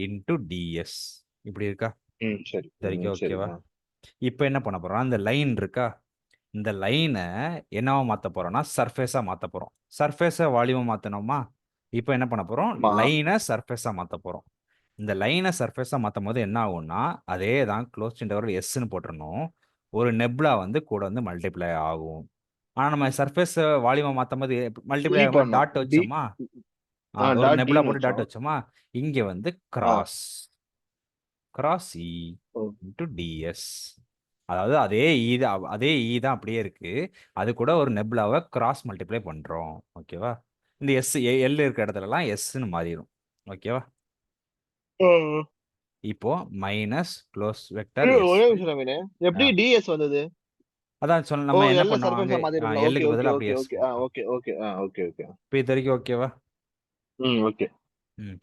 into DS. இப்படி இருக்கா. ம். சரி. இது வரைக்கும் சரி. ஓகேவா. இப்போ என்ன பண்ண போறோம், இந்த லைன் இருக்கா, இந்த லைனை என்னவா மாற்ற போறோம்னா சர்ஃபேஸாக மாற்ற போறோம். சர்ஃபேஸை வால்யூமாக மாற்றணுமா. இப்போ என்ன பண்ண போறோம், ஆமா. லைனை சர்ஃபேஸாக மாற்ற போறோம். இந்த லைனை சர்ஃபேஸாக மாற்றும் போது என்ன ஆகும்னா, அதே தான் க்ளோஸ் இன்டர்வல் எஸ்ன்னு போட்டுறணும், ஒரு நெப்லா வந்து கூட வந்து மல்டிப்ளை ஆகும். ஆனால் நம்ம சர்ஃபேஸ் வால்யூமை மாற்றும் போது மல்டிப்ளை டி ஆகும்போது பண்ணோம். டாட் வச்சோமா, ஒரு டாட் நெப்லா டின்னு போட்டு டாட் வச்சோம். வச்சோமா, இங்கே வந்து ஆ. கிராஸ் கிராஸ் இ ஓ. Into DS. அதாவது அதே இ தான் அப்படியே இருக்கு, அது கூட ஒரு நெப்லாவை கிராஸ் மல்டிப்ளை பண்றோம். ஓகேவா. இந்த எஸ் எல் இருக்கிற இடத்துலலாம் எஸ்ன்னு மாறிடும். ஓகேவா. இப்போ மைனஸ் க்ளோஸ் வெக்டர் எஸ். ஒரே நிமிஷம் நவீனு. எப்படி டிஎஸ் வந்தது? அதான் சொன்ன, ஓ, நம்ம என்ன எல்ல பண்ணோம் அங்க சர்ஃபேஸா மாத்திட்டோம்ல. ஓகே எல்லுக்கு ஓகே பதிலாக ஓகே அப்படியே எஸ் ஓகே. போட்டோம். Okay okay. Okay okay. இப்போ இது வரைக்கும் ஓகேவா. ஓகே. ம்.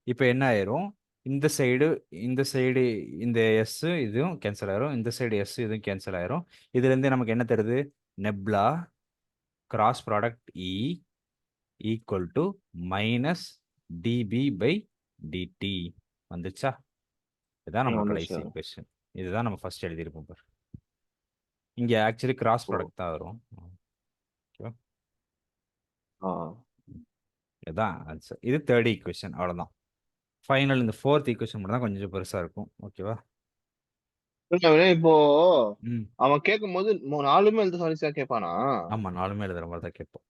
இப்போ என்ன ஆயிரும், இந்த சைடு இந்த சைடு இந்த எஸ் இதுவும் கேன்சல் ஆயிரும், இந்த சைடு எஸ் இதுவும் கேன்சல் ஆயிரும். இதுல இருந்து நமக்கு என்ன தருது, nabla cross product E equal to minus DB by DT வந்துச்சா. இதுதான் நம்ம வந்துச்சு. கடைசி கொஸ்டின். இதுதான் நம்ம ஃபர்ஸ்ட் எழுதியிருப்போம் பாரு. இங்க ஆக்சுவலி கிராஸ் ஓ. ப்ராடக்ட் தான் வரும். ஓகேவா. ஆ. இதுதான் ஆன்சர். இது தேர்ட் ஈக்குவேஷன், அவ்வளோதான். ஃபைனல் இந்த ஃபோர்த் ஈக்குவேஷன் மட்டும் தான் கொஞ்சம் பெருசா இருக்கும். ஓகேவா. நவீனு, இப்போ ம். அவன் கேட்கும் போது நாலுமே எழுத சாலிஸா கேட்பானா? ஆமா, 4மே எழுதுற மாதிரி தான் கேட்போம்.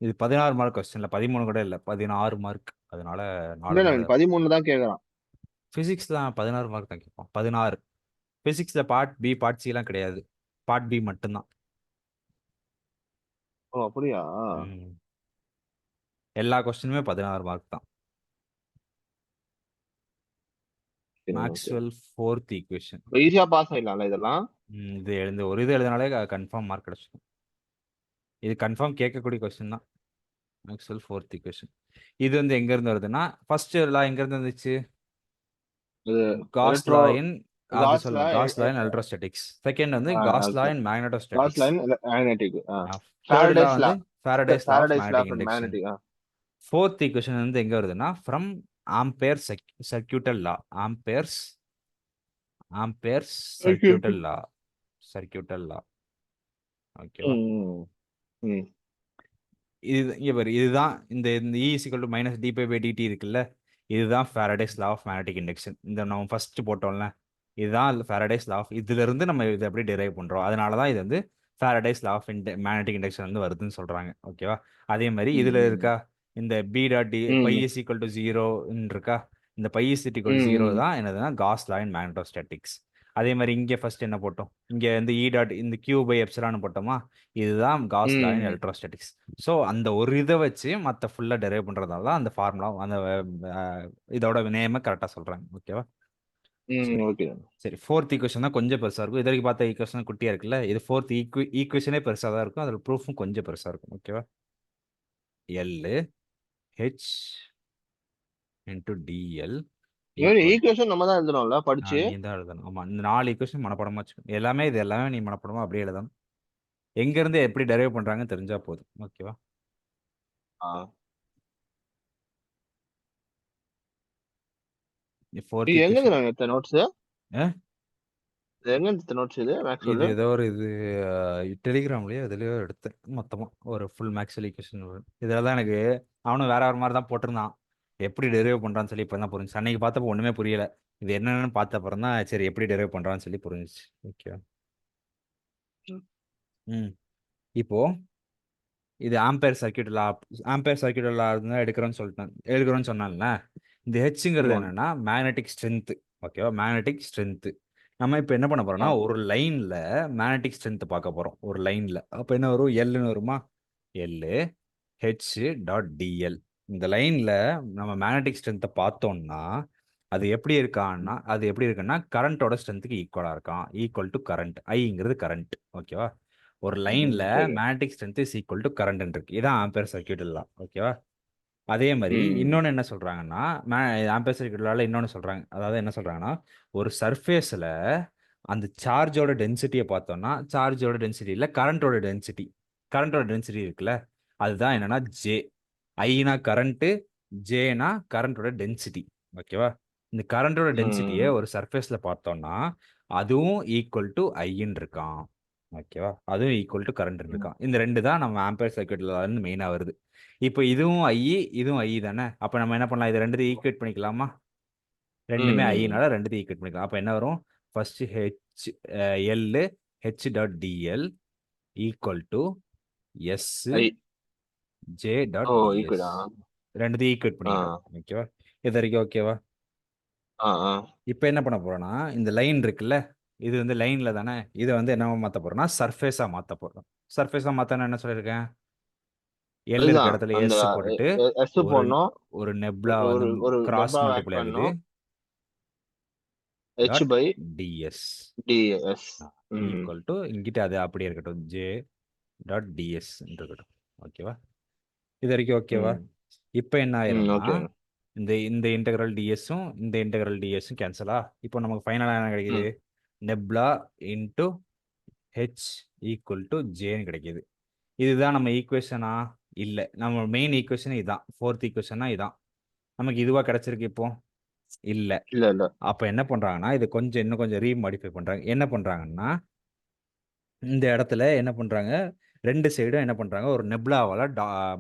இது 16 மார்க் கொஸ்டின்ல, 13 கூட இல்லை, 16 மார்க். அதனால இல்ல 4மே நவீன், எழுத. 13 தான் கேக்குறான். பிசிக்ஸ் தான் 16 மார்க் தான் கேட்போம், 16. பிசிக்ஸ்ல பார்ட் பி பார்ட் சி எல்லாம் கிடையாது, பார்ட் பி மட்டும்தான். ஓ, அப்படியா? ம். எல்லா கொஸ்டினுமே 16 மார்க் தான். ஓகே. Maxwell fourth equation. ஈஸியா பாஸ் ஆயிடலாம்ல இதெல்லாம்? இது எழுந்து ஒரு இது எழுதினாலே கன்ஃபார்ம் மார்க் கிடைச்சிடும். இது கன்ஃபார்ம் கேட்கக்கூடிய கொஸ்டின் தான். Maxwell fourth equation. இது வந்து எங்க இருந்து வருதுன்னா, ஃபர்ஸ்ட் லா எங்க இருந்து வந்துச்சு, இது காஸ் எலக்ட்ரோ லா இன், அது காஸ்ல சொல்லுங்க, Gauss law in electrostatics. Second வந்து Gauss law in Gauss magnetostatics. Line magnetic. Third law Faraday's law. வந்து Faraday's law of Faraday's law magnetic for induction. Magnetic. Fourth equation வந்து எங்க வருதுன்னா, from Ampere circuital law. Ampere's okay okay. Circuital law. Circuital law. ஓகேவா. ம் ம். இது இங்க பாரு, இதுதான் இந்த E is equal to minus D by by DT இருக்குல்ல, இதுதான் Faraday's law of magnetic induction. இந்த நம்ம ஃபர்ஸ்ட் போட்டோம்ல, இதுதான் ஃபாரடேஸ் லா ஆஃப், இதுல இருந்து நம்ம இதை எப்படி டிரைவ் பண்றோம், அதனால தான் இது வந்து Faraday's law of magnetic induction வந்து வருதுன்னு சொல்றாங்க. ஓகேவா. அதே மாதிரி இதுல ம் இருக்கா, இந்த பி டாட் டி பை ம் இஸ் ஈக்குவல் டு 0 இருக்கா, இந்த பை இஸ் ஈக்குவல் டு 0 ம் தான் என்னதுன்னா காஸ் லா இன் மேக்னடோஸ்டாட்டிக்ஸ். அதே மாதிரி இங்க ஃபர்ஸ்ட் என்ன போட்டோம், இங்க வந்து இ டாட் இந்த கியூ பை எப்சிலான் போட்டோமா, இதுதான் காஸ் லா இன் ம் எலக்ட்ரோஸ்டாட்டிக்ஸ். ஸோ அந்த ஒரு இதை வச்சு மற்ற ஃபுல்லாக டெரைவ் பண்ணுறதால தான் அந்த ஃபார்முலா, அந்த இதோட நேமை கரெக்டாக சொல்கிறாங்க. ஓகேவா. ம். சரி ஓகே. சரி, ஃபோர்த் ஈக்குவேஷன் தான் கொஞ்சம் பெருசாக இருக்கும். இது வரைக்கும் பார்த்த ஈக்குவேஷன் குட்டியாக இருக்குல்ல, இது ஃபோர்த் ஈக்குவேஷனே பெருசாக தான் இருக்கும், அதில் ப்ரூஃபும் கொஞ்சம் பெருசாக இருக்கும். ஓகேவா. L H into DL equal. Equation நம்ம தான் எழுதணும்ல படிச்சு? நீ தான் எழுதணும். ஆமாம், இந்த 4 ஈக்குவேஷன் மனப்படமாக வச்சுக்கணும். இது எல்லாமே நீ மனப்படமாக அப்படியே எழுதணும். எங்கேருந்து எப்படி டெரைவ் பண்ணுறாங்கன்னு தெரிஞ்சா போதும். ஓகேவா. ஆ. ஃபோர்த் இது எங்க ஈக்குவேஷன். இருந்து எடுத்த நோட்ஸ்? எங்க இருந்து நோட்ஸ் இது இது மேக்ஸ்வெல்? ஏதோ ஒரு இது டெலிகிராம்லயோ அதுலயோ எடுத்தேன் மொத்தமா, ஒரு ஃபுல் மேக்ஸ்வெல் ஈக்குவேஷன். இதில் தான் எனக்கு அவனும் வேற வேற மாதிரி தான் போட்டிருந்தான். எப்படி டெரிவ் பண்றான்னு சொல்லி இப்போ தான் புரிஞ்சுச்சு. அன்னைக்கு பார்த்தப்போ ஒண்ணுமே புரியல. இது என்னன்னு பார்த்த அப்புறம் தான் சரி எப்படி டெரிவ் பண்றான்னு சொல்லி புரிஞ்சுச்சு. ஓகே. ம். இப்போ இது ஆம்பேர் சர்க்யூட் லா. ஆம்பேர் சர்க்யூட் லா இருந்தா எடுக்கிறோம்னு சொன்னான்ல. இந்த ஹெச்ங்கிறது ஆமா. என்னன்னா மேக்னெட்டிக் ஸ்ட்ரென்த். ஓகேவா, மேக்னெட்டிக் ஸ்ட்ரென்த். நம்ம இப்போ என்ன பண்ண ஆ. போறோம்னா ஒரு லைன்ல மேக்னெட்டிக் ஸ்ட்ரென்த் பார்க்க போறோம். ஒரு லைன்ல அப்போ என்ன வரும், எல்னு வருமா. L H dot DL. இந்த லைன்ல நம்ம மேக்னெட்டிக் ஸ்ட்ரென்த்தை பார்த்தோம்னா அது எப்படி இருக்குன்னா கரண்டோட ஸ்ட்ரென்த்துக்கு ஈக்குவலா இருக்கான். ஈக்குவல் டு கரண்ட், ஐங்கிறது கரண்ட். ஓகேவா. ஒரு லைன்ல சரி. Magnetic strength is equal to current இருக்கு. இதான் ஆம்பேர் சர்க்யூட் எல்லாம். ஓகேவா. அதே மாதிரி ம். இன்னொன்னு என்ன சொல்றாங்கன்னா, ஆம்பேர் சர்க்யூட்லால இன்னொன்னு சொல்றாங்க. அதாவது என்ன சொல்றாங்கன்னா, ஒரு சர்ஃபேஸ்ல அந்த சார்ஜோட டென்சிட்டியை பார்த்தோம்னா, சார்ஜோட டென்சிட்டி இல்ல கரண்டோட டென்சிட்டி. கரண்டோட டென்சிட்டி இருக்குல்ல, அதுதான் என்னன்னா ஜே. ஐனா கரண்ட், ஜேனா கரண்டோட டென்சிட்டி. ஓகேவா. இந்த கரண்டோட டென்சிட்டியை ம். ஒரு சர்ஃபேஸ்ல பார்த்தோம்னா அதுவும் ஈக்குவல் டு ஐன்னு இருக்கான். ஓகேவா. அதுவும் ஈக்குவல் டு கரண்ட் ம். இருக்கான். இந்த ரெண்டு தான் நம்ம ஆம்பேர் சர்க்யூட்ல இருந்து மெயினா வருது. இப்போ இதுவும் ஐ, இதுவும் ஐ தானே. அப்ப நம்ம என்ன பண்ணலாம், இது ரெண்டுத்தையும் ஈக்குவேட் பண்ணிக்கலாமா. ரெண்டுமே ம். ஐனால ரெண்டுத்தையும் ஈக்குவேட் பண்ணிக்கலாம். அப்ப என்ன வரும், first H L H dot DL equal to S I. J O, dot DS. ஈக்குவலா? ரெண்டுத்தையும் ஈக்குவேட் ஆ. பண்ணிக்கிட்டோம். ஓகேவா. இது வரைக்கும் ஓகேவா. ஆ. ஆ. இப்போ என்ன பண்ண போறோம்னா இந்த லைன் இருக்குல்ல, இது வந்து லைன்ல தானே, இதை வந்து என்ன மாத்த போறோம்னா சர்ஃபேஸா மாத்த போறோம். சர்ஃபேஸா மாத்த என்ன சொல்லியிருக்கேன், எல் இருக்க அதுதான் இடத்துல அந்த எஸ் போட்டுட்டு எஸ் ஒரு போடணும். ஒரு நெப்லா வந்து ஒரு ஒரு கிராஸ் டப்பா ஆட் மல்டிப்ளை ஆகுது. பண்ணணும். H dot by DS DS. ம். ஈக்குவல் டு இங்கிட்ட அது அப்படியே இருக்கட்டும், ஜே டாட் டிஎஸ் இருக்கட்டும். ஓகேவா. இது வரைக்கும் ஓகேவா. ம். இப்போ என்ன ம். ஆயிரும்னா ஓகே. இந்த இந்த இன்டெகிரல் டிஎஸும் இந்த இன்டெகிரல் டிஎஸும் கேன்சலா. இப்போ நமக்கு ஃபைனலாக என்ன கிடைக்குது, ம். Nabla into H equal to ஜேன்னு கிடைக்குது. இதுதான் நம்ம ஈக்குவேஷனா. இல்லை, நம்ம மெயின் ஈக்குவேஷன் இதுதான். ஃபோர்த் ஈக்குவேஷனா இதான் நமக்கு இதுவா கிடைச்சிருக்கு இப்போ. இல்லை. இல்ல, இல்ல. அப்போ என்ன பண்றாங்கன்னா இது கொஞ்சம் இன்னும் கொஞ்சம் ரீமாடிஃபை பண்றாங்க. என்ன பண்றாங்கன்னா இந்த இடத்துல என்ன பண்றாங்க, ரெண்டு சைடும் என்ன பண்றாங்க, ஒரு நெப்லாவால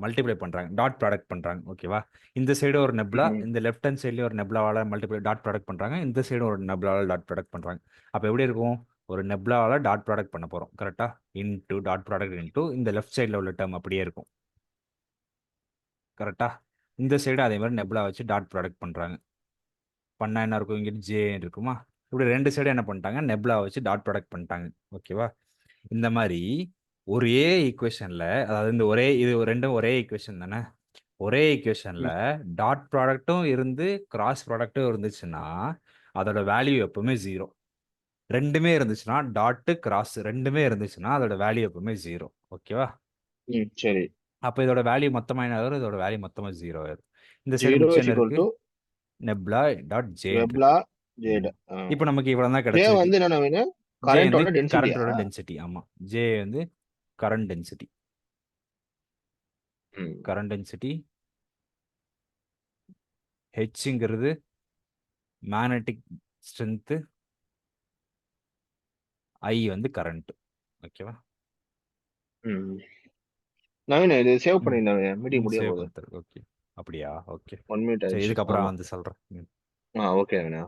மல்டிப்ளை பண்றாங்க, டாட் ப்ராடக்ட் பண்றாங்க. ஓகேவா. இந்த சைடு ஒரு நெப்லா, ம். இந்த லெஃப்ட் ஹேண்ட் சைட்லயும் ஒரு நெப்லாவால மல்டிப்ளை டாட் ப்ராடக்ட் பண்றாங்க, இந்த சைடும் ஒரு நெப்லாவால டாட் ப்ராடக்ட் பண்றாங்க. அப்போ எப்படி இருக்கும், ஒரு நெப்லாவால டாட் ப்ராடக்ட் பண்ண போறோம் கரெக்டா. இன்டூ டாட் ப்ராடக்ட் இன்டூ இந்த லெஃப்ட் சைடில் உள்ள டேர்ம் அப்படியே இருக்கும் கரெக்டா. இந்த சைடு அதே மாதிரி நெப்லா வச்சு டாட் ப்ராடக்ட் பண்றாங்க. பண்ணா என்ன இருக்கும், இங்கிட்டு ஜே இருக்குமா. இப்படி ரெண்டு சைடு என்ன பண்ணிட்டாங்க, நெப்லா வச்சு டாட் ப்ராடக்ட் பண்ணிட்டாங்க. ஓகேவா. இந்த மாதிரி ஒரே ஈக்குவேஷன்ல, அதாவது இந்த இது ரெண்டும் ஒரே ஈக்குவேஷன் தானே. ஒரே ஈக்குவேஷன்ல ம். டாட் ப்ராடக்ட்டும் இருந்து கிராஸ் ப்ராடக்ட்டும் இருந்துச்சுன்னா அதோட வேல்யூ எப்பவுமே ஜீரோ. ரெண்டுமே இருந்துச்சுன்னா டாட் கிராஸ் ரெண்டுமே இருந்துச்சுன்னா அதோட வேல்யூ எப்பவுமே ஜீரோ. ஓகேவா. ம். சரி. அப்போ இதோட வேல்யூ மொத்தமா என்ன ஆகும், இதோட வேல்யூ மொத்தமா ஜீரோ ஆயிரும். இந்த சைடு 0 மிச்சம் இஸ் என்ன ஈக்குவல் இருக்கு, டு நெப்லா டாட் ஜேன் வெப்லா இருக்கு. ஜேட். இப்போ நமக்கு இவ்வளவு தான் ஜே கிடைச்சிருக்கு. வந்து என்ன நவீனு? ஜே வந்து கரண்டோட டென்சிட்டியா? கரண்டோட டென்சிட்டி. ஆமா, ஜே வந்து கரண்ட் டென்சிட்டி. ம். Current density. ஹெச்ங்கிறது மேக்னெட்டிக் ஸ்ட்ரென்த். ஐ வந்து கரண்ட். ஓகேவா. ம். நவீன் இது சேவ் ம். பண்ணிருந்தேன். மீட்டிங் முடிய சேவ் போகுது. பண்ணித்தரு. ஓகே. அப்படியா. ஓகே. 1 மினிட் சரி, ஆயிடுச்சு. இதுக்கப்புறம் ஆமா. வந்து சொல்றேன். ஓகே நவீனா.